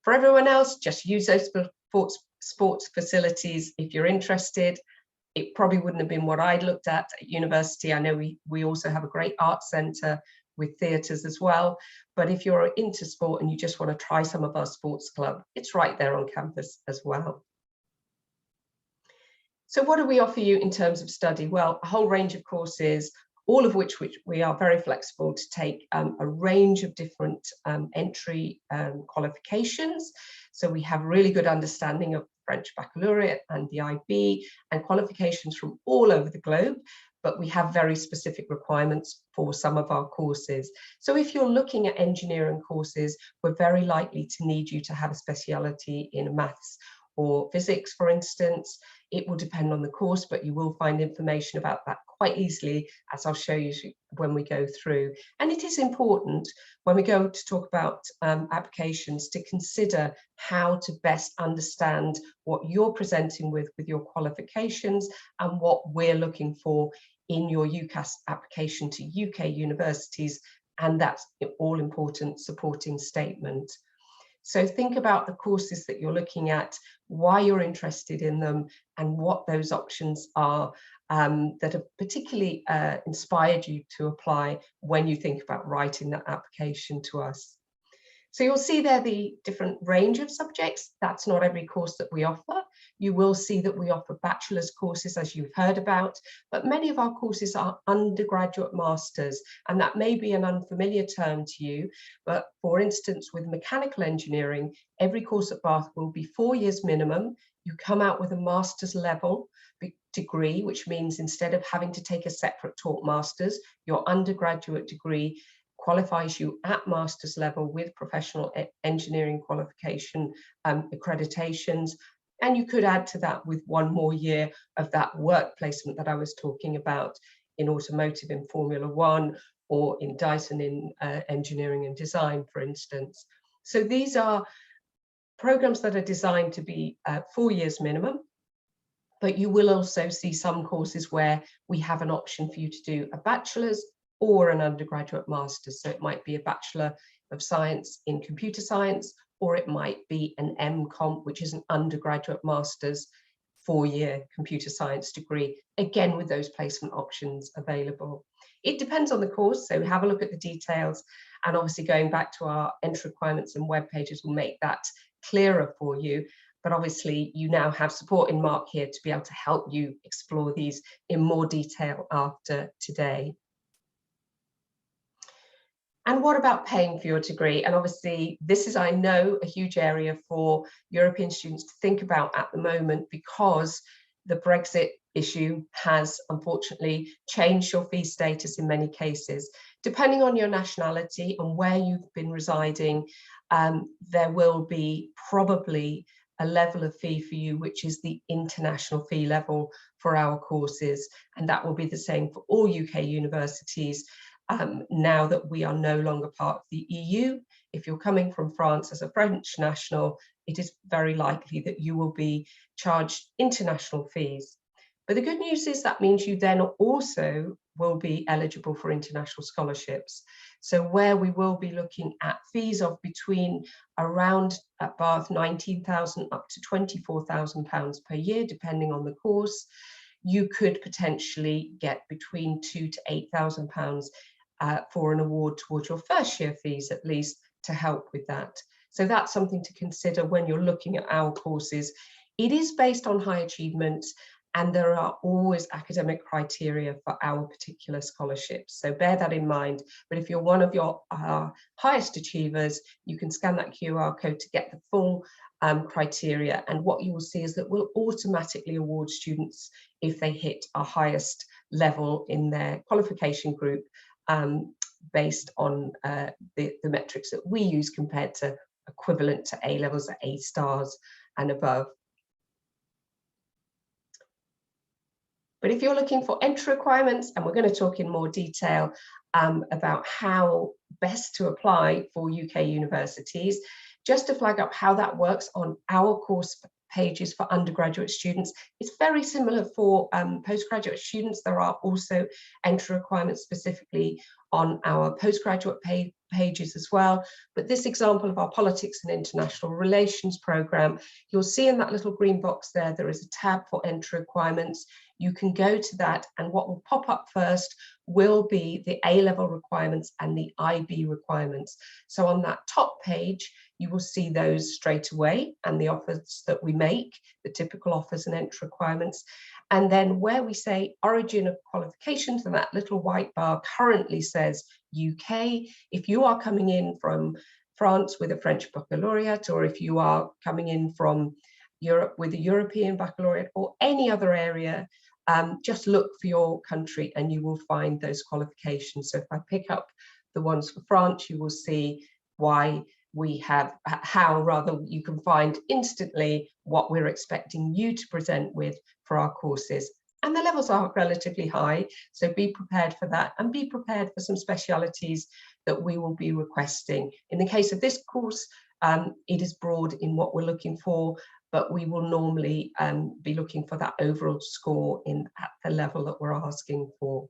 B: For everyone else, just use those sports facilities if you're interested. It probably wouldn't have been what I'd looked at university. I know we also have a great arts centre with theatres as well. But if you're into sport and you just want to try some of our sports club, it's right there on campus as well. So what do we offer you in terms of study? Well, a whole range of courses, all of which we are very flexible to take a range of different entry qualifications. So we have really good understanding of French baccalaureate and the IB and qualifications from all over the globe, but we have very specific requirements for some of our courses. So if you're looking at engineering courses, we're very likely to need you to have a speciality in maths or physics, for instance. It will depend on the course, but you will find information about that quite easily, as I'll show you when we go through. And it is important when we go to talk about applications to consider how to best understand what you're presenting with your qualifications and what we're looking for in your UCAS application to UK universities, and that's all important supporting statement. So think about the courses that you're looking at, why you're interested in them, and what those options are that have particularly inspired you to apply when you think about writing that application to us. So you'll see there the different range of subjects. That's not every course that we offer. You will see that we offer bachelor's courses, as you've heard about, but many of our courses are undergraduate masters, and that may be an unfamiliar term to you, but for instance, with mechanical engineering, every course at Bath will be 4 years minimum. You come out with a master's level degree, which means instead of having to take a separate taught master's, your undergraduate degree qualifies you at master's level with professional engineering qualification accreditations. And you could add to that with 1 more year of that work placement that I was talking about in automotive in Formula One, or in Dyson in engineering and design, for instance. So these are programs that are designed to be 4 years minimum, but you will also see some courses where we have an option for you to do a bachelor's or an undergraduate master's. So it might be a Bachelor of Science in Computer Science, or it might be an MComp, which is an undergraduate master's 4-year computer science degree, again with those placement options available. It depends on the course, so have a look at the details, and obviously going back to our entry requirements and web pages will make that clearer for you. But obviously you now have support in Mark here to be able to help you explore these in more detail after today. And what about paying for your degree? And obviously this is, I know, a huge area for European students to think about at the moment, because the Brexit issue has unfortunately changed your fee status in many cases. Depending on your nationality and where you've been residing, there will be probably a level of fee for you, which is the international fee level for our courses. And that will be the same for all UK universities. Now that we are no longer part of the EU, if you're coming from France as a French national, it is very likely that you will be charged international fees. But the good news is that means you then also will be eligible for international scholarships. So where we will be looking at fees of between around at Bath 19,000 up to £24,000 per year, depending on the course, you could potentially get between £2,000 to £8,000 for an award towards your first year fees, at least, to help with that. So that's something to consider when you're looking at our courses. It is based on high achievement, and there are always academic criteria for our particular scholarships. So bear that in mind. But if you're one of your highest achievers, you can scan that QR code to get the full criteria. And what you will see is that we'll automatically award students if they hit our highest level in their qualification group, based on the metrics that we use compared to equivalent to A levels at A stars and above. But if you're looking for entry requirements, and we're going to talk in more detail about how best to apply for UK universities, just to flag up how that works on our course pages for undergraduate students. It's very similar for postgraduate students. There are also entry requirements specifically on our postgraduate pages as well. But this example of our politics and international relations program, you'll see in that little green box there is a tab for entry requirements. You can go to that, and what will pop up first will be the A-level requirements and the IB requirements. So on that top page, you will see those straight away, and the offers that we make, the typical offers and entry requirements. And then where we say origin of qualifications, and that little white bar currently says UK. If you are coming in from France with a French baccalaureate, or if you are coming in from Europe with a European baccalaureate, or any other area, just look for your country and you will find those qualifications. So if I pick up the ones for France, you will see why how you can find instantly what we're expecting you to present with for our courses. And the levels are relatively high, so be prepared for that, and be prepared for some specialities that we will be requesting. In the case of this course, it is broad in what we're looking for, but we will normally be looking for that overall score at the level that we're asking for.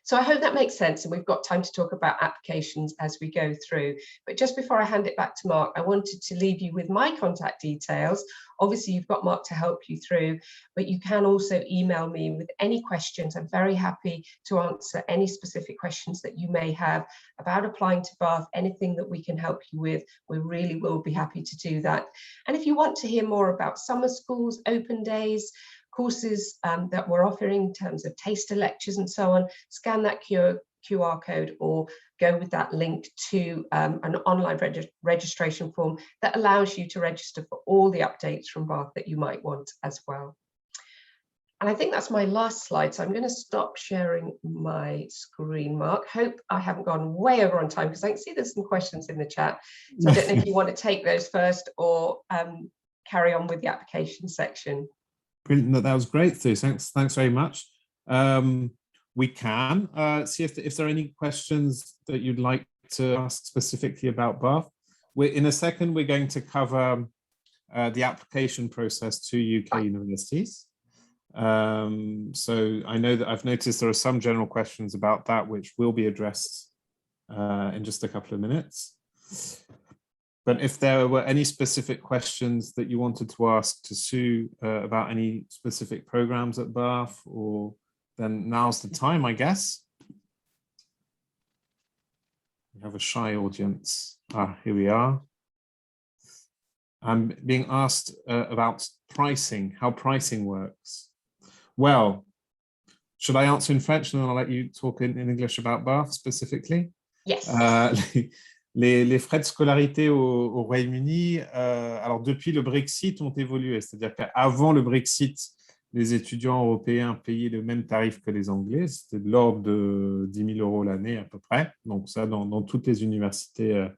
B: So I hope that makes sense, and we've got time to talk about applications as we go through. But just before I hand it back to Mark, I wanted to leave you with my contact details. Obviously, you've got Mark to help you through, but you can also email me with any questions. I'm very happy to answer any specific questions that you may have about applying to Bath, anything that we can help you with. We really will be happy to do that. And if you want to hear more about summer schools, open days, courses that we're offering in terms of taster lectures and so on, scan that QR code or go with that link to an online registration form that allows you to register for all the updates from Bath that you might want as well. And I think that's my last slide, so I'm going to stop sharing my screen, Mark. Hope I haven't gone way over on time, because I can see there's some questions in the chat. So I don't know if you want to take those first or carry on with the application section.
A: Brilliant. That was great, Sue. Thanks very much. We can see if there are any questions that you'd like to ask specifically about Bath. In a second, we're going to cover the application process to UK universities. So I know that I've noticed there are some general questions about that, which will be addressed in just a couple of minutes. But if there were any specific questions that you wanted to ask to Sue about any specific programs at Bath, then now's the time, I guess. We have a shy audience. Here we are. I'm being asked about pricing, how pricing works. Well, should I answer in French and then I'll let you talk in English about Bath specifically?
B: Yes.
A: Les frais de scolarité au Royaume-Uni, alors depuis le Brexit, ont évolué. C'est-à-dire qu'avant le Brexit, les étudiants européens payaient le même tarif que les Anglais. C'était de l'ordre de 10 000 € l'année à peu près. Donc ça, dans toutes les universités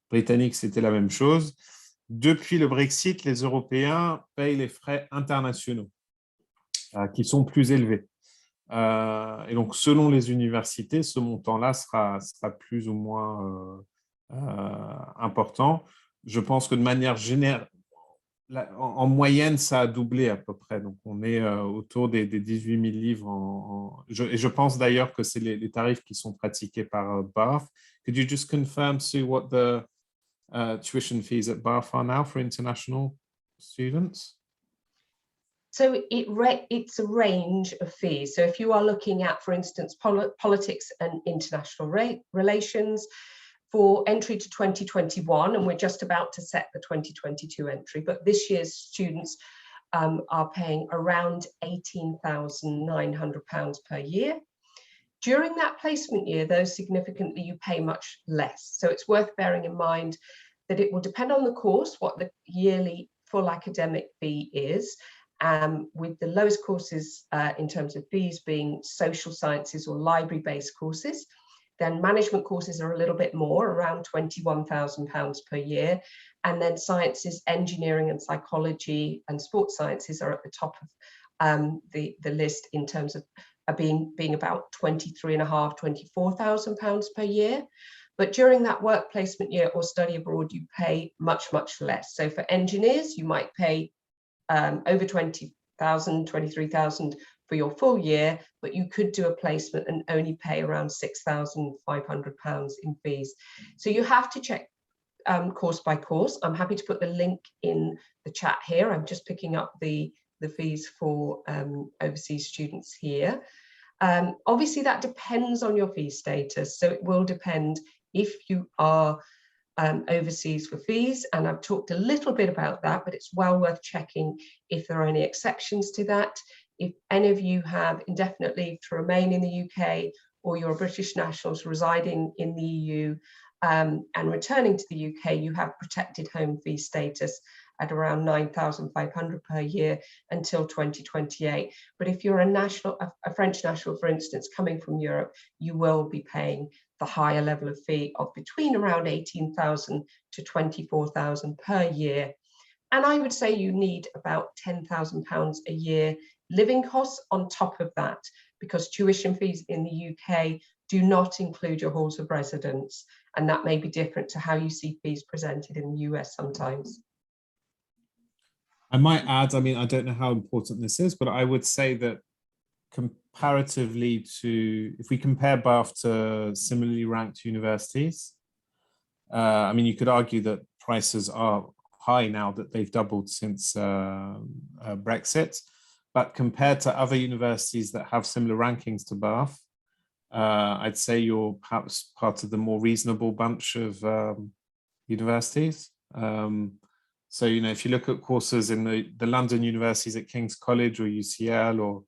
A: britanniques, c'était la même chose. Depuis le Brexit, les Européens payent les frais internationaux, qui sont plus élevés. Et donc, selon les universités, ce montant-là sera plus ou moins important. Je pense que de manière générale, en moyenne, ça a doublé à peu près. Donc, on est autour des 18 000 livres. Et je pense d'ailleurs que c'est les tarifs qui sont pratiqués par Bath. Could you just confirm, Sue, what the tuition fees at Bath are now for international students?
B: So it's a range of fees. So if you are looking at, for instance, politics and international relations, for entry to 2021, and we're just about to set the 2022 entry, but this year's students are paying around £18,900 per year. During that placement year, though, significantly you pay much less. So it's worth bearing in mind that it will depend on the course, what the yearly full academic fee is, with the lowest courses in terms of fees being social sciences or library-based courses. Then management courses are a little bit more, around £21,000 per year. And then sciences, engineering and psychology and sports sciences are at the top of the list in terms of being about £23,500, £24,000 per year. But during that work placement year or study abroad, you pay much, much less. So for engineers, you might pay over £20,000, £23,000 for your full year, but you could do a placement and only pay around £6,500 in fees. So you have to check course by course. I'm happy to put the link in the chat here. I'm just picking up the fees for overseas students here. Obviously, that depends on your fee status. So it will depend if you are overseas for fees, and I've talked a little bit about that, but it's well worth checking if there are any exceptions to that. If any of you have indefinite leave to remain in the UK, or you're British nationals residing in the EU and returning to the UK, you have protected home fee status at around £9,500 per year until 2028. But if you're a French national, for instance, coming from Europe, you will be paying the higher level of fee of between around 18,000 to 24,000 per year. And I would say you need about £10,000 a year living costs on top of that, because tuition fees in the UK do not include your halls of residence, and that may be different to how you see fees presented in the US sometimes.
A: I might add, I mean, I don't know how important this is, but I would say that comparatively to, if we compare Bath to similarly ranked universities, I mean, you could argue that prices are high now that they've doubled since Brexit, but compared to other universities that have similar rankings to Bath, I'd say you're perhaps part of the more reasonable bunch of universities. So, you know, if you look at courses in the London universities at King's College or UCL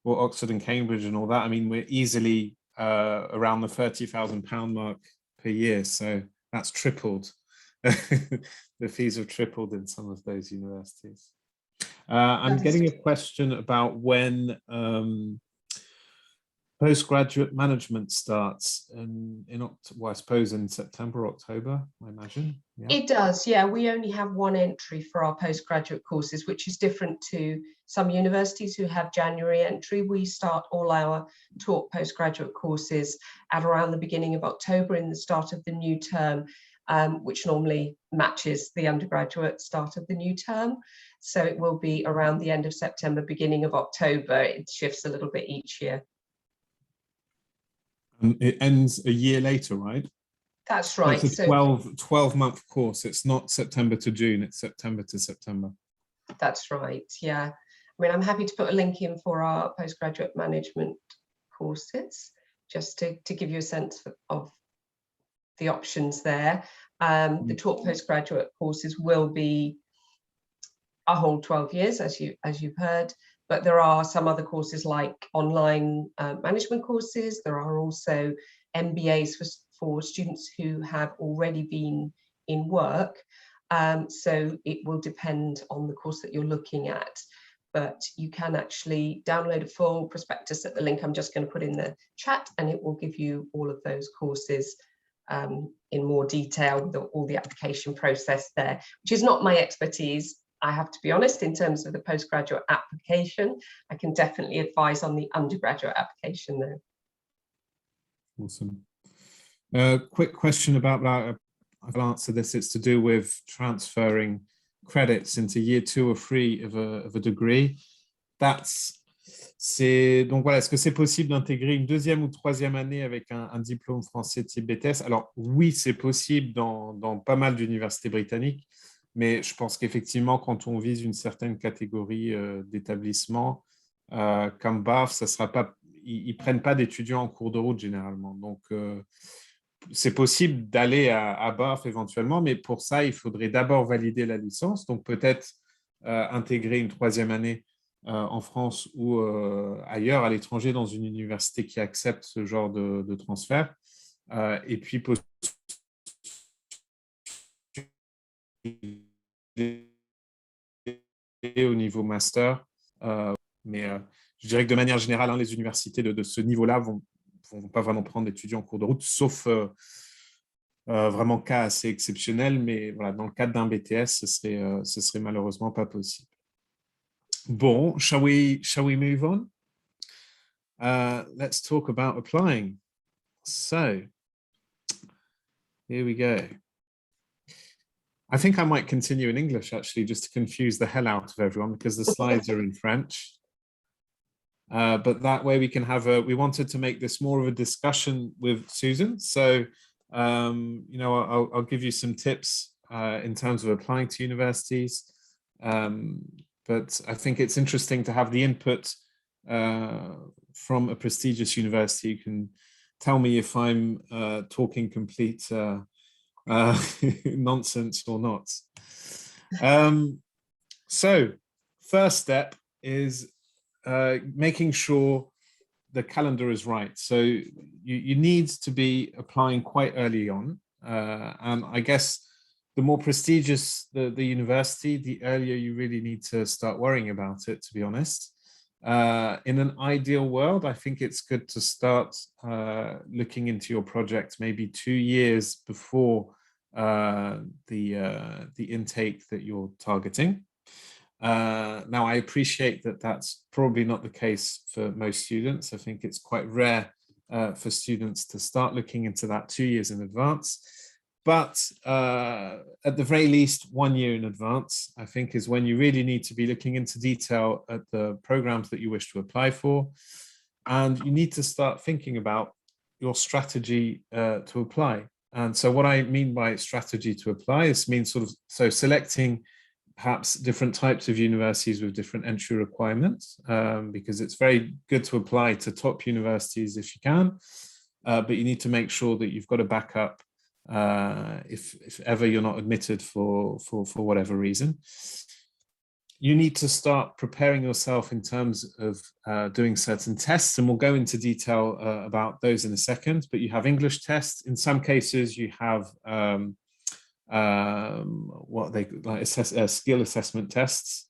A: or Oxford and Cambridge and all that, I mean, we're easily around the £30,000 mark per year. So that's tripled. The fees have tripled in some of those universities. I'm getting a question about when postgraduate management starts well, I suppose in September, October, I imagine. Yeah.
B: It does, yeah. We only have one entry for our postgraduate courses, which is different to some universities who have January entry. We start all our taught postgraduate courses at around the beginning of October, in the start of the new term, which normally matches the undergraduate start of the new term. So it will be around the end of September, beginning of October. It shifts a little bit each year.
A: It ends a year later, right?
B: That's right.
A: It's a 12-month course. It's not September to June, it's September to September.
B: That's right, yeah. I mean, I'm happy to put a link in for our postgraduate management courses, just to give you a sense of the options there. The taught postgraduate courses will be a whole 12 years, as you've heard. But there are some other courses like online management courses. There are also MBAs for students who have already been in work. So it will depend on the course that you're looking at. But you can actually download a full prospectus at the link I'm just going to put in the chat, and it will give you all of those courses in more detail with all the application process there, which is not my expertise. I have to be honest, in terms of the postgraduate application. I can definitely advise on the undergraduate application though.
A: Awesome. Quick question about that. I'll answer this. It's to do with transferring credits into year 2 or 3 of a degree. Donc voilà, est-ce que c'est possible d'intégrer une 2e ou 3e année avec un diplôme français type BTS? Alors oui, c'est possible dans pas mal d'universités britanniques. Mais je pense qu'effectivement, quand on vise une certaine catégorie d'établissement, comme Bath, ça sera pas, ils ne prennent pas d'étudiants en cours de route généralement. Donc, c'est possible d'aller à Bath éventuellement, mais pour ça, il faudrait d'abord valider la licence. Donc, peut-être intégrer une 3e année en France ou ailleurs, à l'étranger, dans une université qui accepte ce genre de transfert. Et puis, au niveau master, mais je dirais que de manière générale, les universités de ce niveau-là vont pas vraiment prendre d'étudiants en cours de route, sauf vraiment cas assez exceptionnels, mais voilà, dans le cadre d'un BTS, ce serait malheureusement pas possible. Bon, shall we move on? Let's talk about applying. So, here we go. I think I might continue in English, actually, just to confuse the hell out of everyone, because the slides are in French. But that way we can have we wanted to make this more of a discussion with Susan. So, you know, I'll give you some tips in terms of applying to universities. But I think it's interesting to have the input from a prestigious university. You can tell me if I'm talking complete nonsense or not. So first step is making sure the calendar is right. So you need to be applying quite early on. And I guess the more prestigious the university, the earlier you really need to start worrying about it, to be honest. In an ideal world, I think it's good to start looking into your project maybe 2 years before the intake that you're targeting. Now, I appreciate that that's probably not the case for most students. I think it's quite rare for students to start looking into that 2 years in advance. But at the very least, 1 year in advance, I think, is when you really need to be looking into detail at the programs that you wish to apply for. And you need to start thinking about your strategy to apply. And so what I mean by strategy to apply is selecting perhaps different types of universities with different entry requirements, because it's very good to apply to top universities if you can, but you need to make sure that you've got a backup if ever you're not admitted for whatever reason. You need to start preparing yourself in terms of doing certain tests, and we'll go into detail about those in a second. But you have English tests. In some cases, you have what they like skill assessment tests,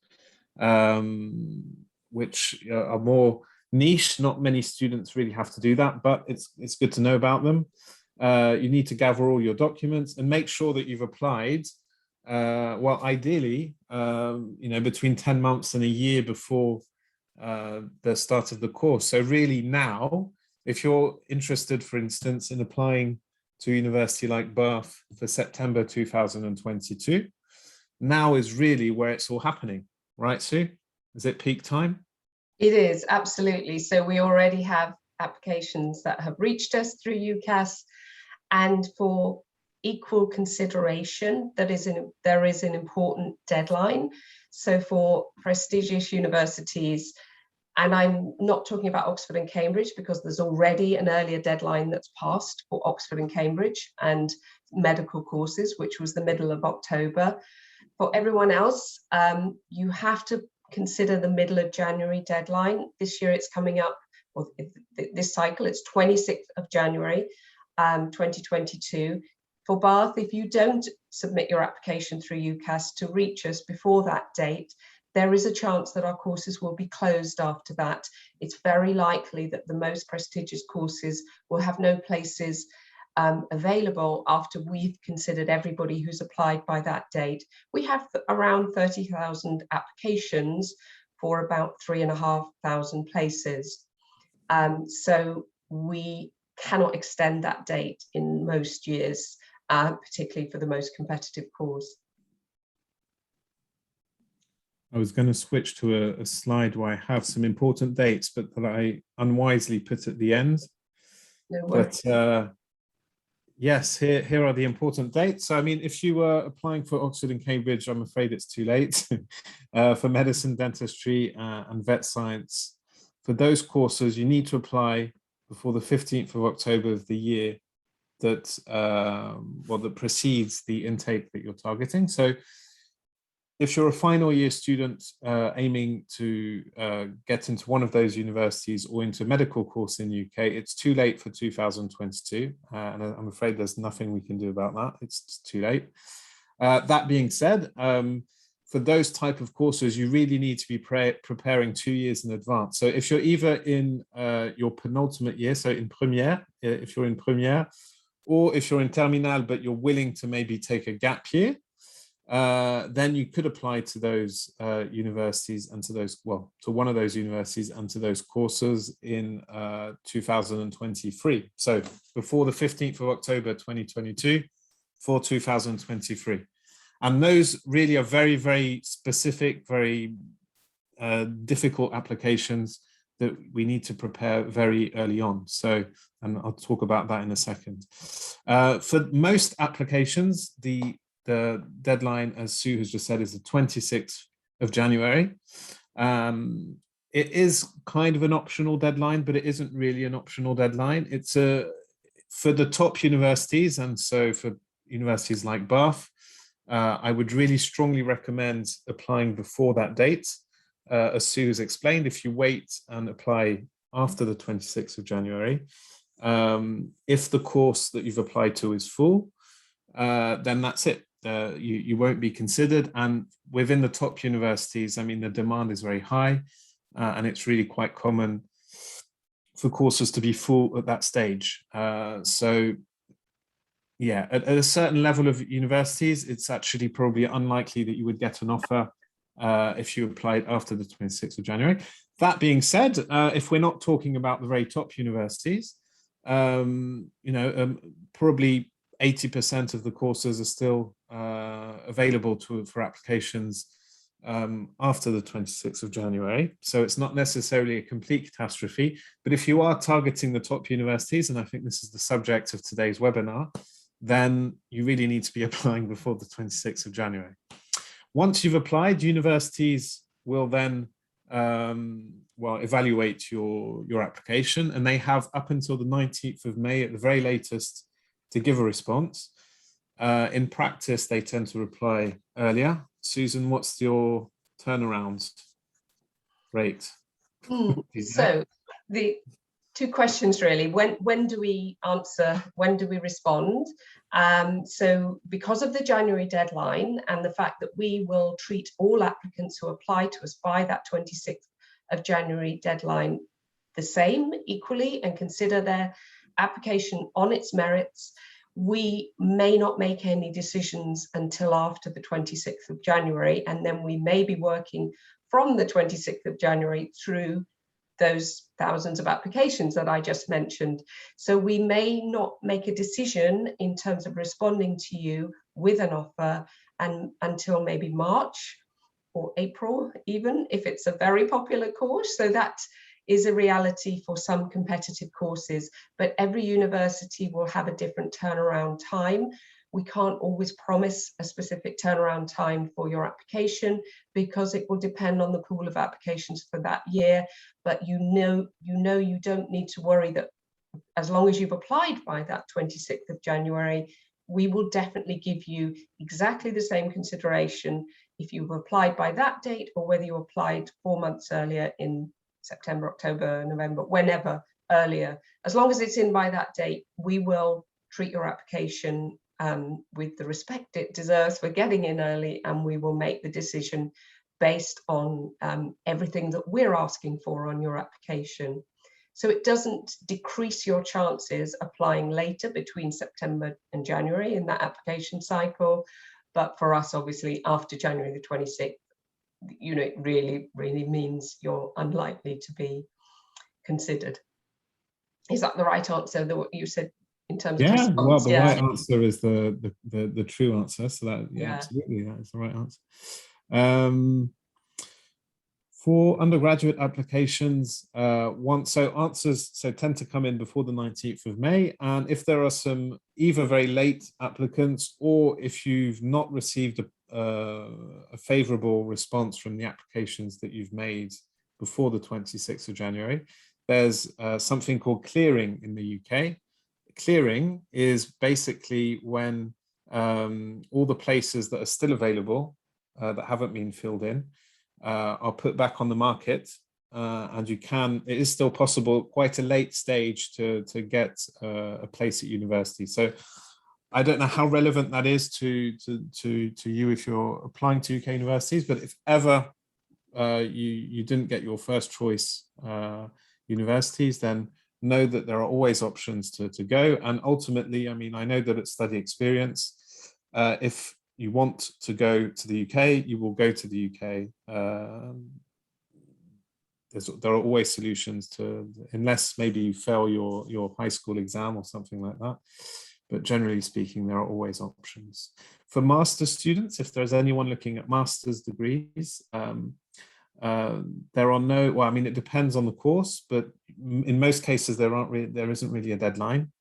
A: which are more niche. Not many students really have to do that, but it's good to know about them. You need to gather all your documents and make sure that you've applied, well, ideally, between 10 months and a year before the start of the course. So really now, if you're interested, for instance, in applying to a university like Bath for September 2022, now is really where it's all happening, right, Sue? Is it peak time?
B: It is, absolutely. So we already have applications that have reached us through UCAS, and for equal consideration, there is an important deadline. So for prestigious universities, and I'm not talking about Oxford and Cambridge because there's already an earlier deadline that's passed for Oxford and Cambridge and medical courses, which was the middle of October. For everyone else, you have to consider the middle of January deadline. This year it's coming up, or this cycle, it's 26th of January, 2022. For Bath, if you don't submit your application through UCAS to reach us before that date, there is a chance that our courses will be closed after that. It's very likely that the most prestigious courses will have no places available after we've considered everybody who's applied by that date. We have around 30,000 applications for about 3,500 places. So we cannot extend that date in most years, particularly for the most competitive course.
A: I was going to switch to a slide where I have some important dates, but that I unwisely put at the end.
B: No worries.
A: But yes, here are the important dates. So, I mean, if you were applying for Oxford and Cambridge, I'm afraid it's too late. For medicine, dentistry, and vet science, for those courses, you need to apply before the 15th of October of the year that that precedes the intake that you're targeting. So if you're a final year student aiming to get into one of those universities or into a medical course in the UK, it's too late for 2022. And I'm afraid there's nothing we can do about that. It's too late. That being said, for those type of courses, you really need to be preparing 2 years in advance. So if you're either in your penultimate year, so in première, if you're in première, or if you're in terminale, but you're willing to maybe take a gap year, then you could apply to those universities and to those, well, to one of those universities and to those courses in 2023. So before the 15th of October 2022 for 2023. And those really are very, very specific, very difficult applications that we need to prepare very early on. So, and I'll talk about that in a second. For most applications, the deadline, as Sue has just said, is the 26th of January. It is kind of an optional deadline, but it isn't really an optional deadline. It's for the top universities, and so for universities like Bath, I would really strongly recommend applying before that date. As Sue has explained, if you wait and apply after the 26th of January, if the course that you've applied to is full, then that's it. You won't be considered. And within the top universities, I mean, the demand is very high. and it's really quite common for courses to be full at that stage. So yeah, at a certain level of universities, it's actually probably unlikely that you would get an offer if you applied after the 26th of January. That being said, if we're not talking about the very top universities, probably 80% of the courses are still available for applications after the 26th of January. So it's not necessarily a complete catastrophe, but if you are targeting the top universities, and I think this is the subject of today's webinar, then you really need to be applying before the 26th of January. Once you've applied, universities will then evaluate your application, and they have up until the 19th of May at the very latest to give a response. In practice, they tend to reply earlier. Susan, what's your turnaround rate?
B: So the two questions really. When do we answer? When do we respond? So because of the January deadline and the fact that we will treat all applicants who apply to us by that 26th of January deadline the same, equally, and consider their application on its merits, we may not make any decisions until after the 26th of January, and then we may be working from the 26th of January through those thousands of applications that I just mentioned. So we may not make a decision in terms of responding to you with an offer until maybe March or April, even if it's a very popular course. So that is a reality for some competitive courses, but every university will have a different turnaround time. We can't always promise a specific turnaround time for your application because it will depend on the pool of applications for that year. But you don't need to worry that as long as you've applied by that 26th of January, we will definitely give you exactly the same consideration if you've applied by that date or whether you applied 4 months earlier in September, October, November, whenever earlier. As long as it's in by that date, we will treat your application with the respect it deserves for getting in early, and we will make the decision based on everything that we're asking for on your application. So it doesn't decrease your chances applying later between September and January in that application cycle. But for us, obviously, after January the 26th, it really means you're unlikely to be considered. Is that the right answer, what you said in terms of response?
A: Well, the right answer is the true answer. So that, absolutely, that is the right answer. For undergraduate applications, answers tend to come in before the 19th of May. And if there are some either very late applicants, or if you've not received a favorable response from the applications that you've made before the 26th of January, there's something called clearing in the UK. Clearing is basically when all the places that are still available that haven't been filled in are put back on the market, and it is still possible quite a late stage to get a place at university. So I don't know how relevant that is to you if you're applying to UK universities, but if ever you didn't get your first choice universities, then know that there are always options to go. And ultimately, I mean, I know that at Study Experience, if you want to go to the UK, you will go to the UK. There are always solutions unless maybe you fail your high school exam or something like that. But generally speaking, there are always options. For master's students, if there's anyone looking at master's degrees, there are no, well, I mean, it depends on the course, but in most cases, there isn't really a deadline.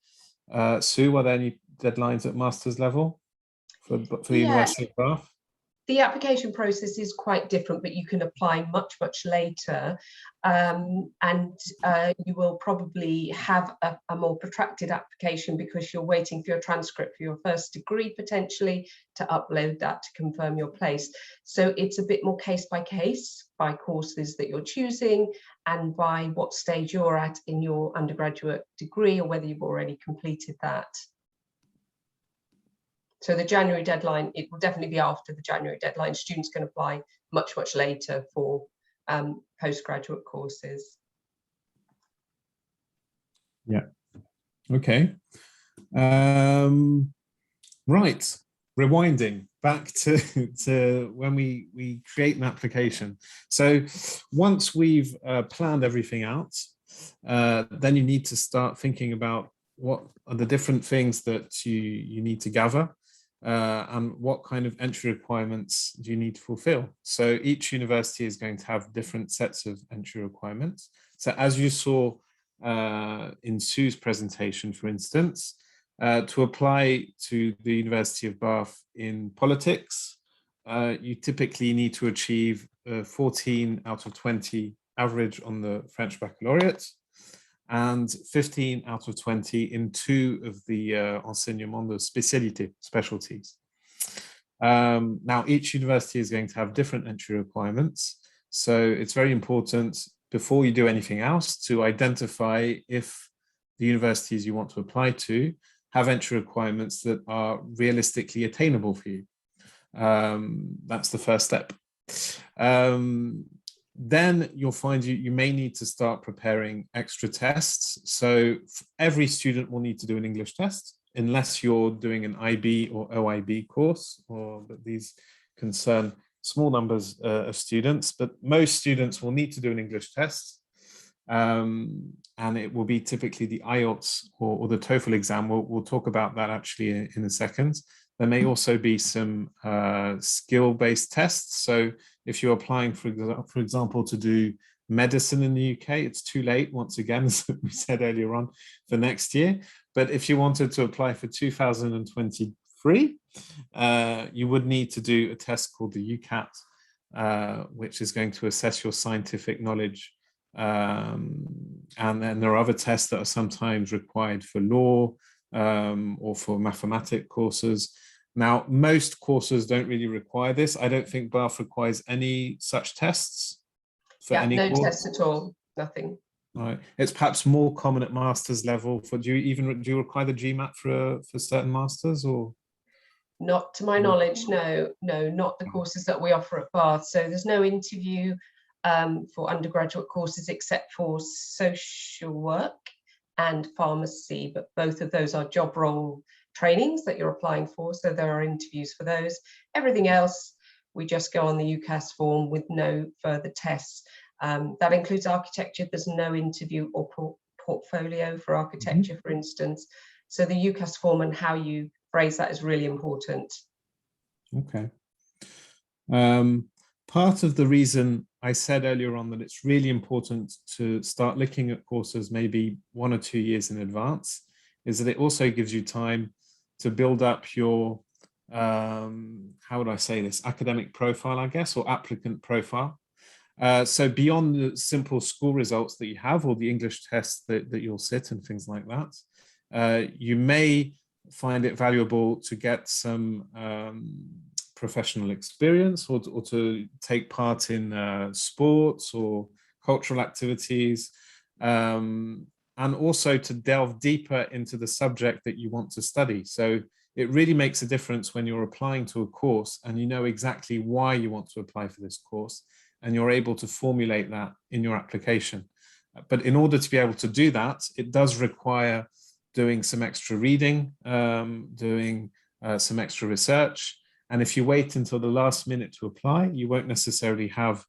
A: Sue, are there any deadlines at master's level for the University of Bath?
B: The application process is quite different, but you can apply much later, and you will probably have a more protracted application because you're waiting for your transcript for your first degree potentially to upload that to confirm your place. So it's a bit more case by case by courses that you're choosing and by what stage you're at in your undergraduate degree or whether you've already completed that. So the January deadline, it will definitely be after the January deadline. Students can apply much later for postgraduate courses.
A: Yeah. Okay. Right. Rewinding back to when we create an application. So once we've planned everything out, then you need to start thinking about what are the different things that you need to gather, and what kind of entry requirements do you need to fulfill. So each university is going to have different sets of entry requirements. So as you saw in Sue's presentation, for instance, to apply to the University of Bath in politics, you typically need to achieve 14 out of 20 average on the French baccalaureate and 15 out of 20 in 2 of the enseignement de spécialité, specialties. Now, each university is going to have different entry requirements. So it's very important before you do anything else to identify if the universities you want to apply to have entry requirements that are realistically attainable for you. That's the first step. Then you'll find you may need to start preparing extra tests. So every student will need to do an English test, unless you're doing an IB or OIB course, but these concern small numbers of students, but most students will need to do an English test. And it will be typically the IELTS or the TOEFL exam. We'll talk about that actually in a second. There may also be some skill-based tests. So if you're applying, for example, to do medicine in the UK, it's too late, once again, as we said earlier on, for next year. But if you wanted to apply for 2023, you would need to do a test called the UCAT, which is going to assess your scientific knowledge. And then there are other tests that are sometimes required for law or for mathematics courses. Now, most courses don't really require this. I don't think Bath requires any such tests for any
B: no
A: course.
B: tests at all, nothing.
A: Right. It's perhaps more common at master's level. Do you require the GMAT for certain masters, or?
B: Not to my knowledge, no, not the courses that we offer at Bath. So there's no interview for undergraduate courses except for social work and pharmacy, but both of those are job role trainings that you're applying for, so there are interviews for those. Everything else, we just go on the UCAS form with no further tests. That includes architecture. There's no interview or portfolio for architecture, for instance. So the UCAS form and how you phrase that is really important.
A: Okay. Part of the reason I said earlier on that it's really important to start looking at courses maybe 1 or 2 years in advance is that it also gives you time to build up your, how would I say this, academic profile, I guess, or applicant profile. So beyond the simple school results that you have or the English tests that you'll sit and things like that, you may find it valuable to get some professional experience or to take part in sports or cultural activities, and also to delve deeper into the subject that you want to study. So it really makes a difference when you're applying to a course and you know exactly why you want to apply for this course, and you're able to formulate that in your application. But in order to be able to do that, it does require doing some extra reading, doing some extra research. And if you wait until the last minute to apply, you won't necessarily have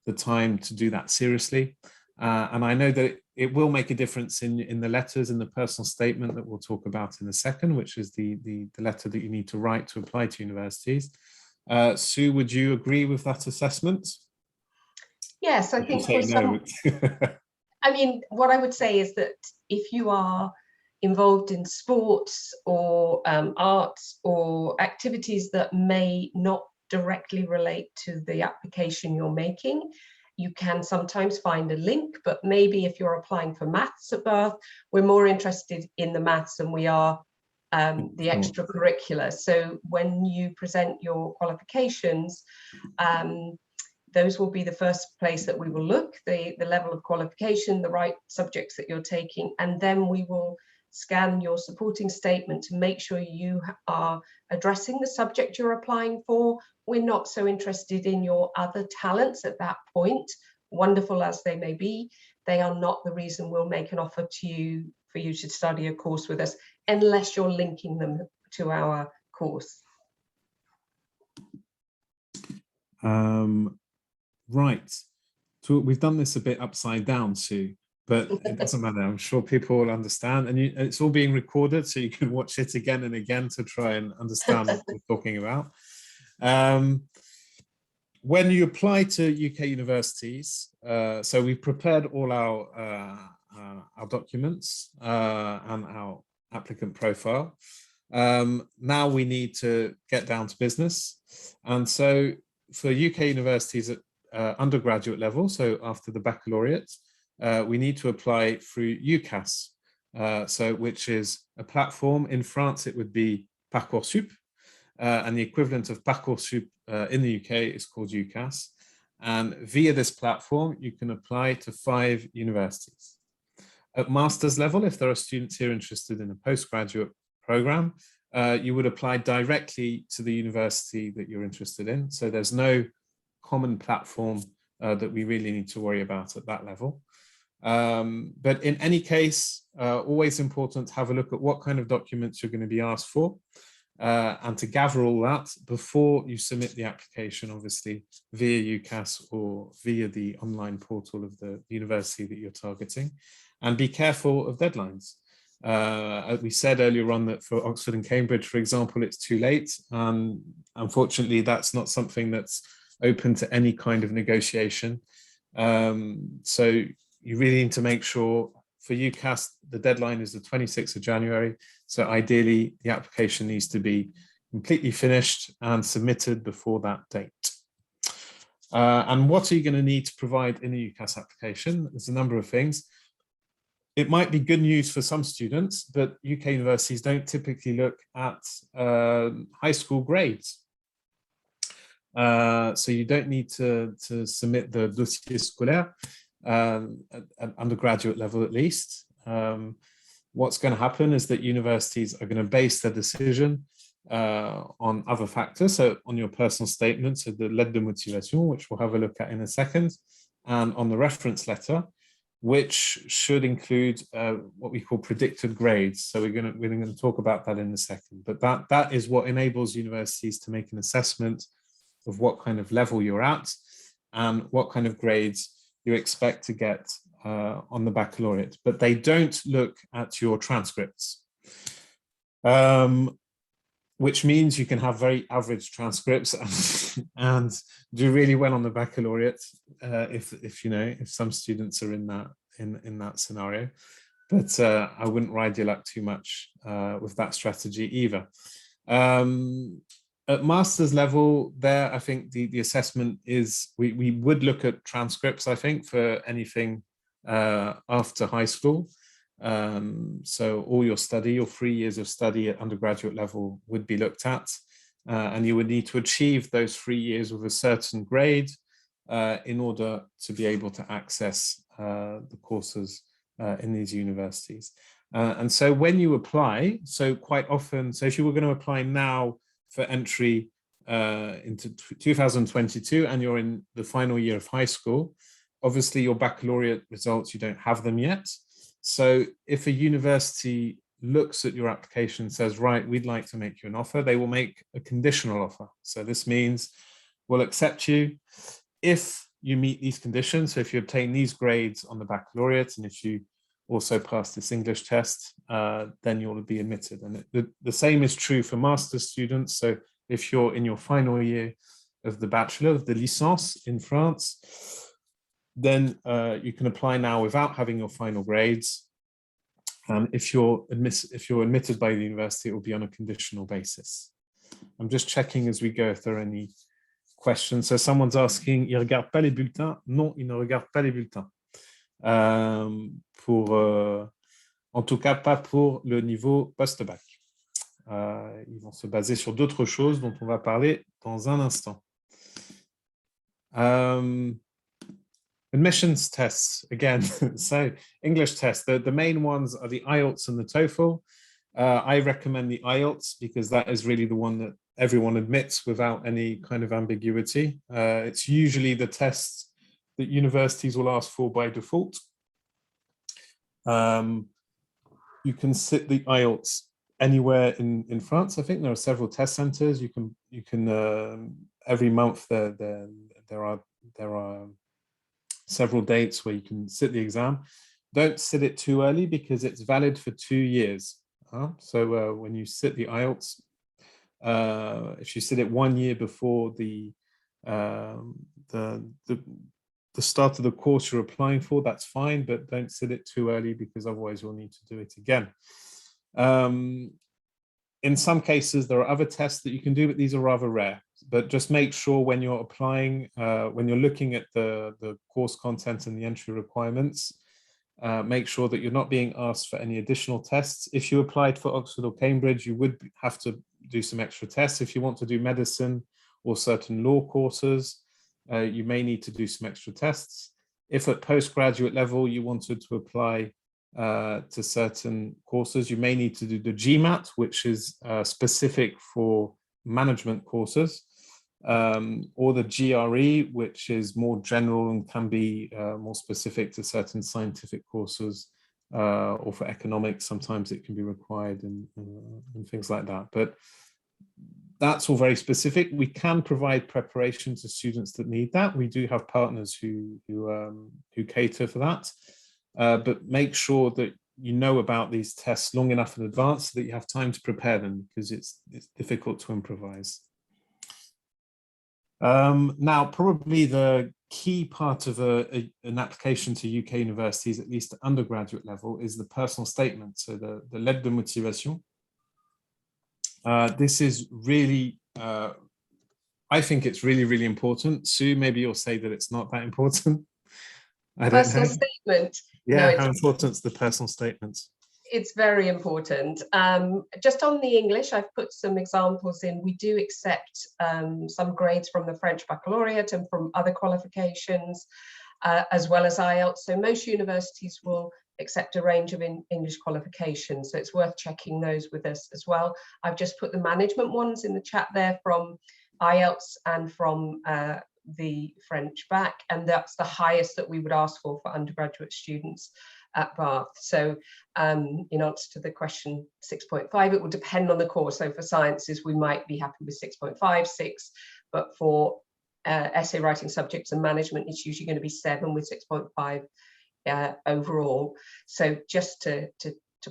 A: the time to do that seriously. And I know that it will make a difference in the letters, in the personal statement that we'll talk about in a second, which is the letter that you need to write to apply to universities. Sue, would you agree with that assessment?
B: Yes, I think for some, I mean, what I would say is that if you are involved in sports or arts or activities that may not directly relate to the application you're making, you can sometimes find a link. But maybe if you're applying for maths at Bath, we're more interested in the maths than we are the extracurricular. So when you present your qualifications, those will be the first place that we will look, the level of qualification, the right subjects that you're taking, and then we will scan your supporting statement to make sure you are addressing the subject you're applying for. We're not so interested in your other talents at that point. wonderful as they may be, they are not the reason we'll make an offer to you for you to study a course with us, unless you're linking them to our course.
A: Right. So we've done this a bit upside down, Sue, but it doesn't matter. I'm sure people will understand, and it's all being recorded, so you can watch it again and again to try and understand what we're talking about. When you apply to UK universities, so we've prepared all our documents and our applicant profile. Now we need to get down to business, and so for UK universities at undergraduate level, so after the baccalaureate, we need to apply through UCAS, which is a platform. In France, it would be Parcoursup, and the equivalent of Parcoursup in the UK is called UCAS. And via this platform, you can apply to 5 universities. At master's level, if there are students here interested in a postgraduate program, you would apply directly to the university that you're interested in. So there's no common platform that we really need to worry about at that level. But in any case, always important to have a look at what kind of documents you're going to be asked for, and to gather all that before you submit the application, obviously via UCAS or via the online portal of the university that you're targeting, and be careful of deadlines. We said earlier on that for Oxford and Cambridge, for example, it's too late. Unfortunately, that's not something that's open to any kind of negotiation. So you really need to make sure for UCAS, the deadline is the 26th of January. So ideally, the application needs to be completely finished and submitted before that date. And what are you going to need to provide in a UCAS application? There's a number of things. It might be good news for some students, but UK universities don't typically look at high school grades. So you don't need to submit the dossier scolaire at undergraduate level, at least. What's going to happen is that universities are going to base their decision on other factors, so on your personal statement, so the lettre de motivation, which we'll have a look at in a second, and on the reference letter, which should include what we call predicted grades. So we're going to talk about that in a second. But that is what enables universities to make an assessment of what kind of level you're at and what kind of grades you expect to get on the baccalaureate. But they don't look at your transcripts, which means you can have very average transcripts and do really well on the baccalaureate if some students are in that scenario. But I wouldn't ride your luck too much with that strategy either. At master's level, there I think the assessment is we would look at transcripts, I think, for anything after high school. So all your 3 years of study at undergraduate level would be looked at, and you would need to achieve those 3 years with a certain grade in order to be able to access the courses in these universities. And so when you apply, so quite often, so if you were going to apply now for entry into 2022 and you're in the final year of high school, obviously your baccalaureate results, you don't have them yet. So if a university looks at your application and says, right, we'd like to make you an offer, they will make a conditional offer. So this means we'll accept you if you meet these conditions. So if you obtain these grades on the baccalaureate, and if you also pass this English test, then you'll be admitted. And the same is true for master's students. So if you're in your final year of the bachelor, of the licence in France, then you can apply now without having your final grades. If you're admitted by the university, it will be on a conditional basis. I'm just checking as we go if there are any questions. So someone's asking, il regarde pas les bulletins? Non, il ne regarde pas les bulletins. En tout cas, pas pour le niveau post-bac. Ils vont se baser sur d'autres choses dont on va parler dans un instant. Admissions tests, again, so English tests, the main ones are the IELTS and the TOEFL. I recommend the IELTS because that is really the one that everyone admits without any kind of ambiguity. It's usually the test that universities will ask for by default. You can sit the IELTS anywhere in France. I think there are several test centers. You can every month there are several dates where you can sit the exam. Don't sit it too early because it's valid for 2 years. So when you sit the IELTS, if you sit it 1 year before the start of the course you're applying for, that's fine, but don't sit it too early because otherwise you'll need to do it again. In some cases, there are other tests that you can do, but these are rather rare. But just make sure when you're applying, when you're looking at the course content and the entry requirements, make sure that you're not being asked for any additional tests. If you applied for Oxford or Cambridge, you would have to do some extra tests. If you want to do medicine or certain law courses, you may need to do some extra tests. If at postgraduate level you wanted to apply to certain courses, you may need to do the GMAT, which is specific for management courses, or the GRE, which is more general and can be more specific to certain scientific courses, or for economics, sometimes it can be required and things like that. But that's all very specific. We can provide preparation to students that need that. We do have partners who cater for that. But make sure that you know about these tests long enough in advance so that you have time to prepare them, because it's difficult to improvise. Now, probably the key part of an application to UK universities, at least at undergraduate level, is the personal statement, so the lettre de motivation. This is really, I think it's really, really important. Sue, maybe you'll say that it's not that important. I don't
B: personal
A: know.
B: Statement.
A: Yeah,
B: No,
A: how important is the personal statement?
B: It's very important. Just on the English, I've put some examples in. We do accept some grades from the French baccalaureate and from other qualifications, as well as IELTS. So most universities will accept a range of English qualifications. So it's worth checking those with us as well. I've just put the management ones in the chat there from IELTS and from the French bac, and that's the highest that we would ask for undergraduate students at Bath. So in answer to the question 6.5, it will depend on the course. So for sciences, we might be happy with 6.5, 6, but for essay writing subjects and management, it's usually going to be 7 with 6.5 overall. So just to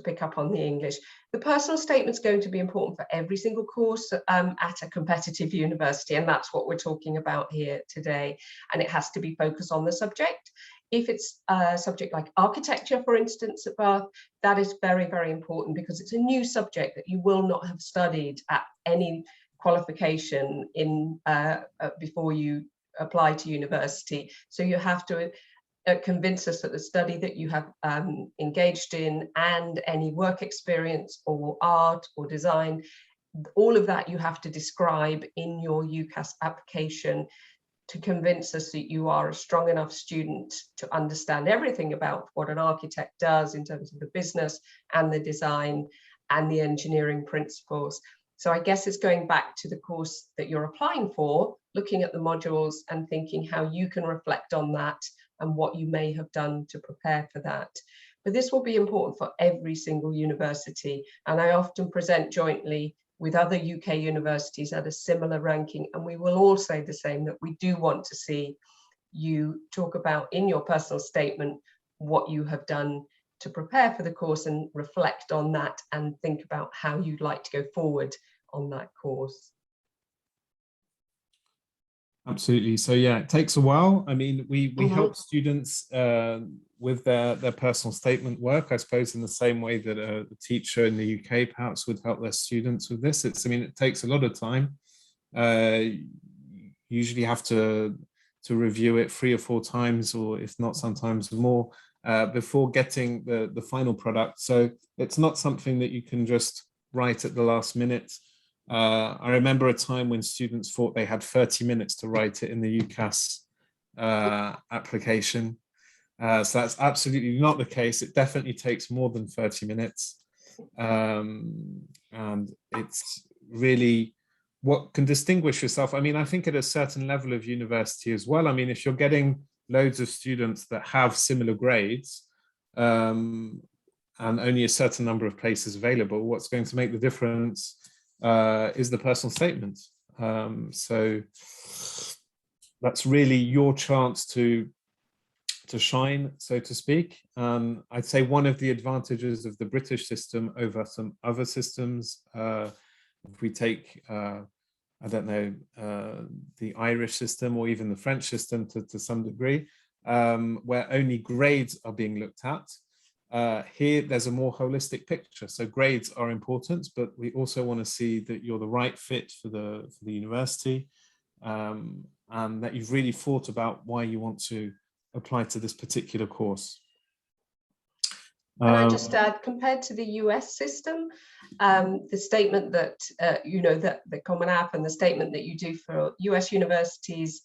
B: pick up on the English, the personal statement is going to be important for every single course at a competitive university, and that's what we're talking about here today. And it has to be focused on the subject. If it's a subject like architecture, for instance, at Bath, that is very, very important because it's a new subject that you will not have studied at any qualification in before you apply to university. So you have to convince us that the study that you have engaged in and any work experience or art or design, all of that you have to describe in your UCAS application to convince us that you are a strong enough student to understand everything about what an architect does in terms of the business and the design and the engineering principles. So I guess it's going back to the course that you're applying for, looking at the modules and thinking how you can reflect on that and what you may have done to prepare for that. But this will be important for every single university. And I often present jointly with other UK universities at a similar ranking. And we will all say the same, that we do want to see you talk about in your personal statement what you have done to prepare for the course and reflect on that and think about how you'd like to go forward on that course.
A: Absolutely. So yeah, it takes a while. I mean, we help students with their personal statement work, I suppose, in the same way that a teacher in the UK perhaps would help their students with this. I mean, it takes a lot of time. You usually have to review it 3 or 4 times, or if not, sometimes more, before getting the final product. So it's not something that you can just write at the last minute. I remember a time when students thought they had 30 minutes to write it in the UCAS application. So that's absolutely not the case. It definitely takes more than 30 minutes. And it's really what can distinguish yourself. I mean, I think at a certain level of university as well. I mean, if you're getting loads of students that have similar grades and only a certain number of places available, what's going to make the difference is the personal statement. So that's really your chance to shine, so to speak. I'd say one of the advantages of the British system over some other systems, if we take, I don't know, the Irish system or even the French system to some degree, where only grades are being looked at. Here, there's a more holistic picture. So grades are important, but we also want to see that you're the right fit for the university, and that you've really thought about why you want to apply to this particular course.
B: And I just add, compared to the US system, the statement that, the Common App and the statement that you do for US universities,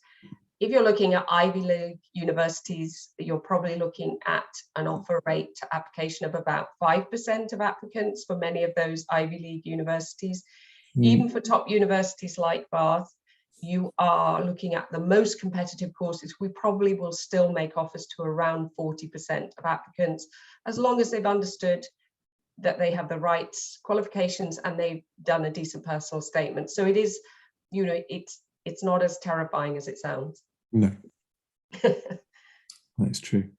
B: if you're looking at Ivy League universities, you're probably looking at an offer rate to application of about 5% of applicants for many of those Ivy League universities. Even for top universities like Bath, you are looking at the most competitive courses. We probably will still make offers to around 40% of applicants, as long as they've understood that they have the right qualifications and they've done a decent personal statement. So it is, it's not as terrifying as it sounds.
A: No, that's true.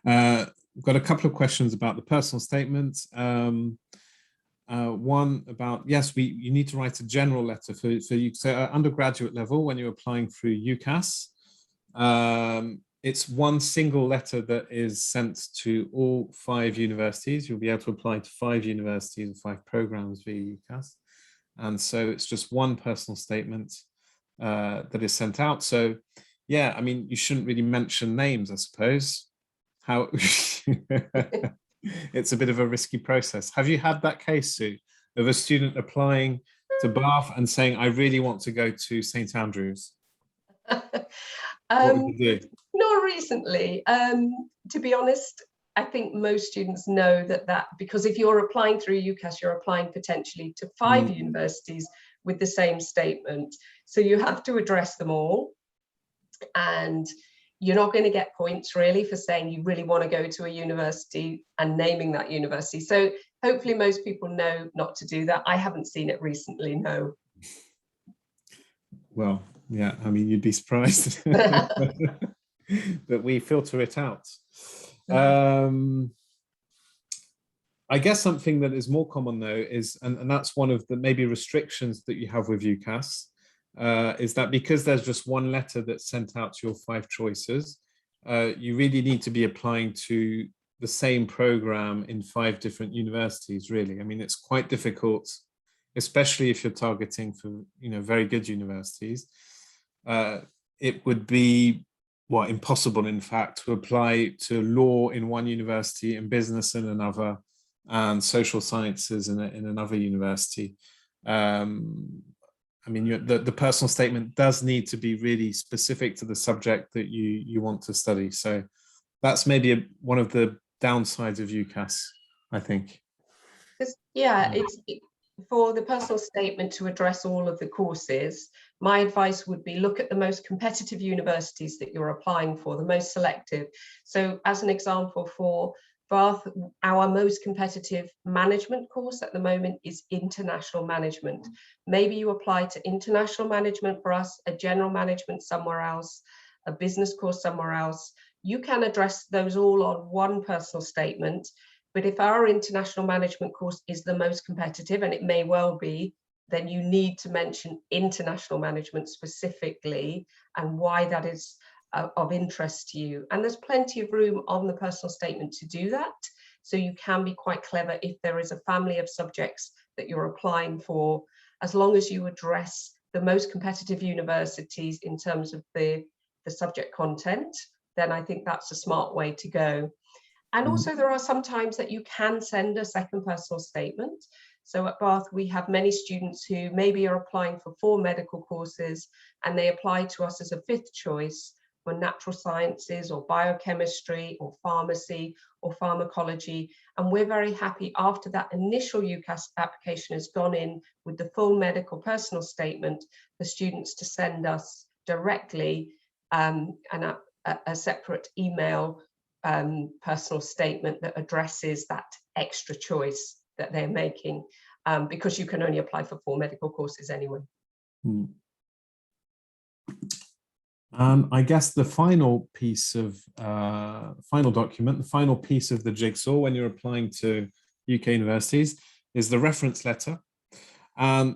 A: We've got a couple of questions about the personal statement. One about, yes, you need to write a general letter for you. So at undergraduate level, when you're applying through UCAS, it's one single letter that is sent to all 5 universities. You'll be able to apply to 5 universities and 5 programs via UCAS. And so it's just one personal statement that is sent out. So yeah, I mean, you shouldn't really mention names, I suppose. How it's a bit of a risky process. Have you had that case, Sue, of a student applying to Bath and saying, I really want to go to St. Andrews? What would you do?
B: Not recently. To be honest, I think most students know that because if you're applying through UCAS, you're applying potentially to 5 universities with the same statement. So you have to address them all. And you're not going to get points really for saying you really want to go to a university and naming that university. So hopefully most people know not to do that. I haven't seen it recently, no.
A: Well, yeah, I mean, you'd be surprised. But we filter it out. I guess something that is more common though is, and that's one of the maybe restrictions that you have with UCAS, is that because there's just one letter that's sent out to your 5 choices, you really need to be applying to the same program in 5 different universities, really. I mean, it's quite difficult, especially if you're targeting for, very good universities. It would be, impossible, in fact, to apply to law in one university and business in another and social sciences in another university. I mean, the personal statement does need to be really specific to the subject that you want to study. So that's maybe one of the downsides of UCAS, I think.
B: Yeah, for the personal statement to address all of the courses, my advice would be look at the most competitive universities that you're applying for, the most selective. So as an example, for Bath, our most competitive management course at the moment is international management. Maybe you apply to international management for us, a general management somewhere else, a business course somewhere else. You can address those all on one personal statement. But if our international management course is the most competitive, and it may well be, then you need to mention international management specifically and why that is of interest to you. And there's plenty of room on the personal statement to do that. So you can be quite clever if there is a family of subjects that you're applying for, as long as you address the most competitive universities in terms of the subject content, then I think that's a smart way to go. And also there are some times that you can send a second personal statement. So at Bath, we have many students who maybe are applying for 4 medical courses and they apply to us as a 5th choice for natural sciences or biochemistry or pharmacy or pharmacology. And we're very happy after that initial UCAS application has gone in with the full medical personal statement for students to send us directly a separate email personal statement that addresses that extra choice that they're making, because you can only apply for 4 medical courses anyway.
A: I guess the final piece of final document, the final piece of the jigsaw when you're applying to UK universities is the reference letter.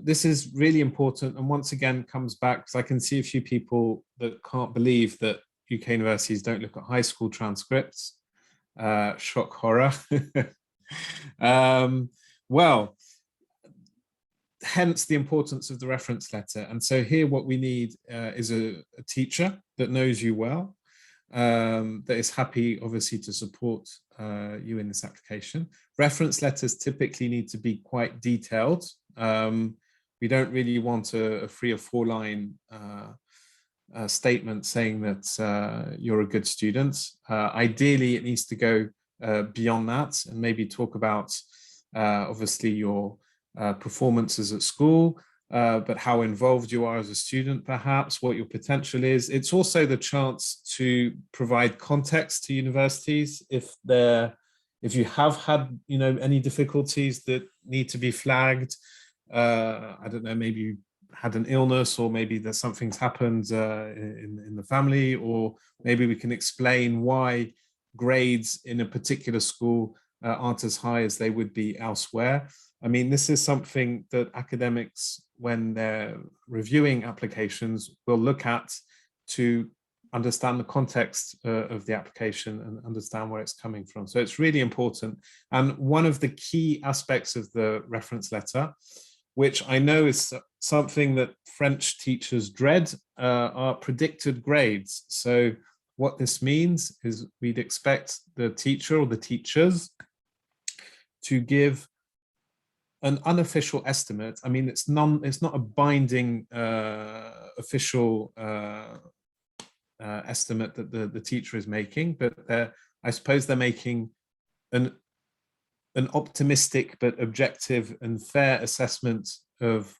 A: This is really important, and once again comes back because I can see a few people that can't believe that UK universities don't look at high school transcripts. Shock horror. Well, hence the importance of the reference letter. And so here what we need is a teacher that knows you well, that is happy obviously to support you in this application. Reference letters typically need to be quite detailed. We don't really want a 3 or 4 line statement saying that you're a good student. Ideally, it needs to go beyond that and maybe talk about obviously your performances at school, but how involved you are as a student, perhaps, what your potential is. It's also the chance to provide context to universities if you have had, you know, any difficulties that need to be flagged. I don't know, maybe you had an illness, or maybe there's something's happened in the family, or maybe we can explain why grades in a particular school aren't as high as they would be elsewhere. I mean, this is something that academics, when they're reviewing applications, will look at to understand the context of the application and understand where it's coming from. So it's really important. And one of the key aspects of the reference letter, which I know is something that French teachers dread, are predicted grades. So what this means is we'd expect the teacher or the teachers to give an unofficial estimate. I mean, it's not a binding official estimate that the teacher is making, but I suppose they're making an optimistic but objective and fair assessment of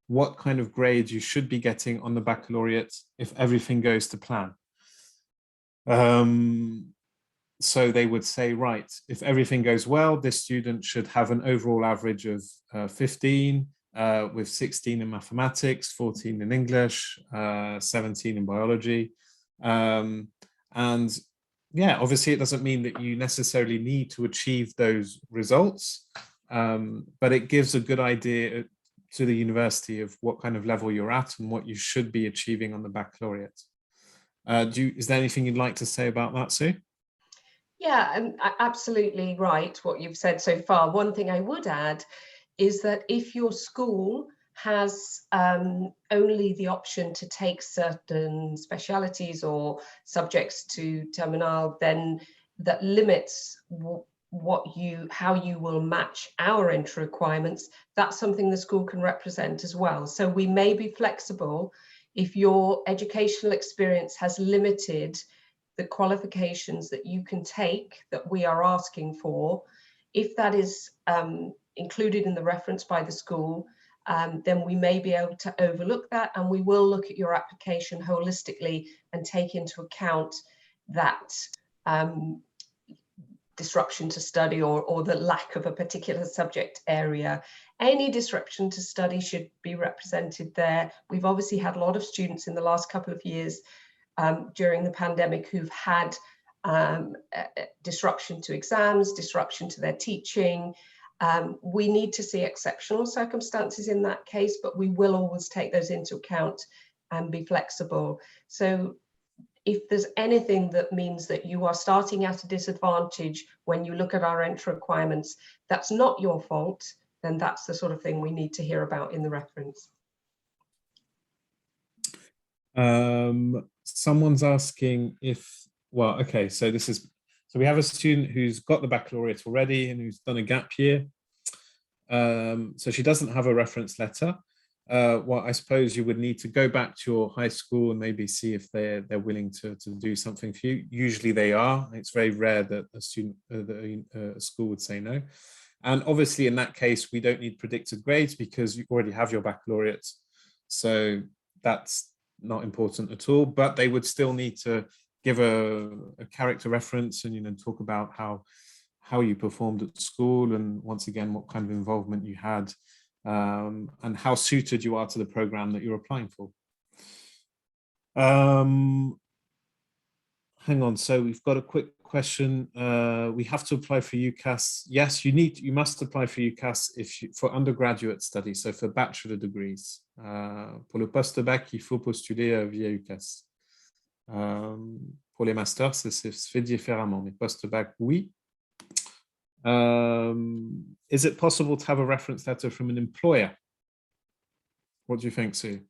A: what kind of grades you should be getting on the baccalaureate if everything goes to plan. So they would say, right, if everything goes well, this student should have an overall average of 15, with 16 in mathematics, 14 in English, 17 in biology. And yeah, obviously it doesn't mean that you necessarily need to achieve those results, but it gives a good idea to the university of what kind of level you're at and what you should be achieving on the baccalaureate. Is there anything you'd like to say about that, Sue?
B: Yeah, and absolutely right, what you've said so far. One thing I would add is that if your school has only the option to take certain specialities or subjects to terminal, then that limits how you will match our entry requirements. That's something the school can represent as well. So we may be flexible if your educational experience has limited the qualifications that you can take that we are asking for. If that is included in the reference by the school, then we may be able to overlook that, and we will look at your application holistically and take into account that disruption to study or the lack of a particular subject area. Any disruption to study should be represented there. We've obviously had a lot of students in the last couple of years during the pandemic who've had disruption to exams, disruption to their teaching. We need to see exceptional circumstances in that case, but we will always take those into account and be flexible. So if there's anything that means that you are starting at a disadvantage when you look at our entry requirements, that's not your fault, then that's the sort of thing we need to hear about in the reference.
A: Someone's asking if, well, okay, so we have a student who's got the baccalaureate already and who's done a gap year. So she doesn't have a reference letter. Well, I suppose you would need to go back to your high school and maybe see if they're willing to do something for you. Usually they are. It's very rare that a student, a school would say no. And obviously in that case, we don't need predicted grades because you already have your baccalaureate. So that's not important at all, but they would still need to give a character reference and talk about how you performed at school, and once again what kind of involvement you had, and how suited you are to the program that you're applying for. Hang on, so we've got a quick question. We have to apply for UCAS. Yes, you must apply for UCAS for undergraduate studies, so for bachelor degrees. Pour le post-bac, il faut postuler via UCAS. Pour les masters, ça se fait différemment, mais post-bac, oui. Is it possible to have a reference letter from an employer? What do you think, Sue?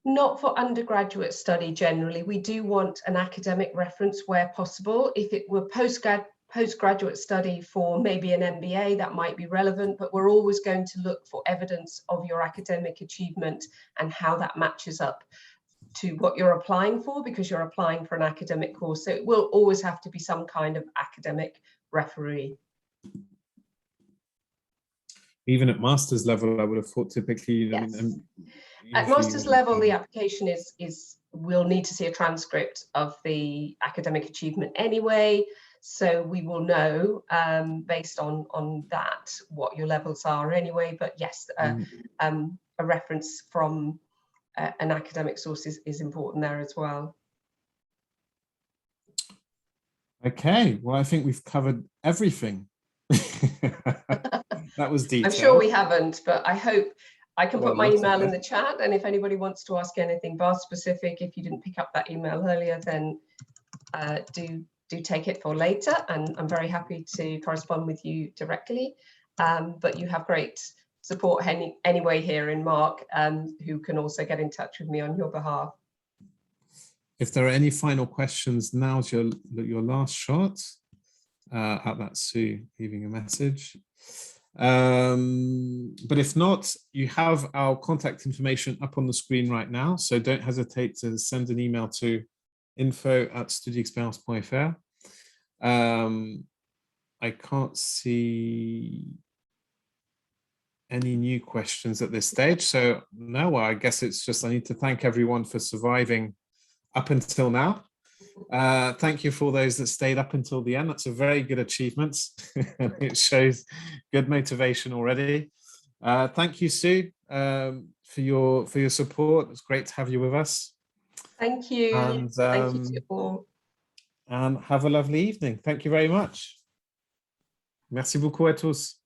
B: Not for undergraduate study generally. We do want an academic reference where possible. If it were postgraduate study for maybe an MBA, that might be relevant, but we're always going to look for evidence of your academic achievement and how that matches up to what you're applying for, because you're applying for an academic course. So it will always have to be some kind of academic referee.
A: Even at master's level, I would have thought typically.
B: Yes. At master's level, the application we'll need to see a transcript of the academic achievement anyway. So we will know based on that what your levels are anyway. But yes, a reference from an academic source is important there as well.
A: Okay, well, I think we've covered everything. That was detailed.
B: I'm sure we haven't, but I hope I can put my email in the chat, and if anybody wants to ask anything bar specific, if you didn't pick up that email earlier, then do take it for later, and I'm very happy to correspond with you directly. But you have great support anyway here in Mark, who can also get in touch with me on your behalf.
A: If there are any final questions, now's your last shot. That's Sue leaving a message. But if not, you have our contact information up on the screen right now, so don't hesitate to send an email to info@studieexperience.fr. I can't see any new questions at this stage, so no, I guess it's just I need to thank everyone for surviving up until now. Thank you for those that stayed up until the end. That's a very good achievement. It shows good motivation already. Thank you, Sue, for your support. It's great to have you with us.
B: Thank you.
A: And,
B: thank you to all.
A: And have a lovely evening. Thank you very much. Merci beaucoup à tous.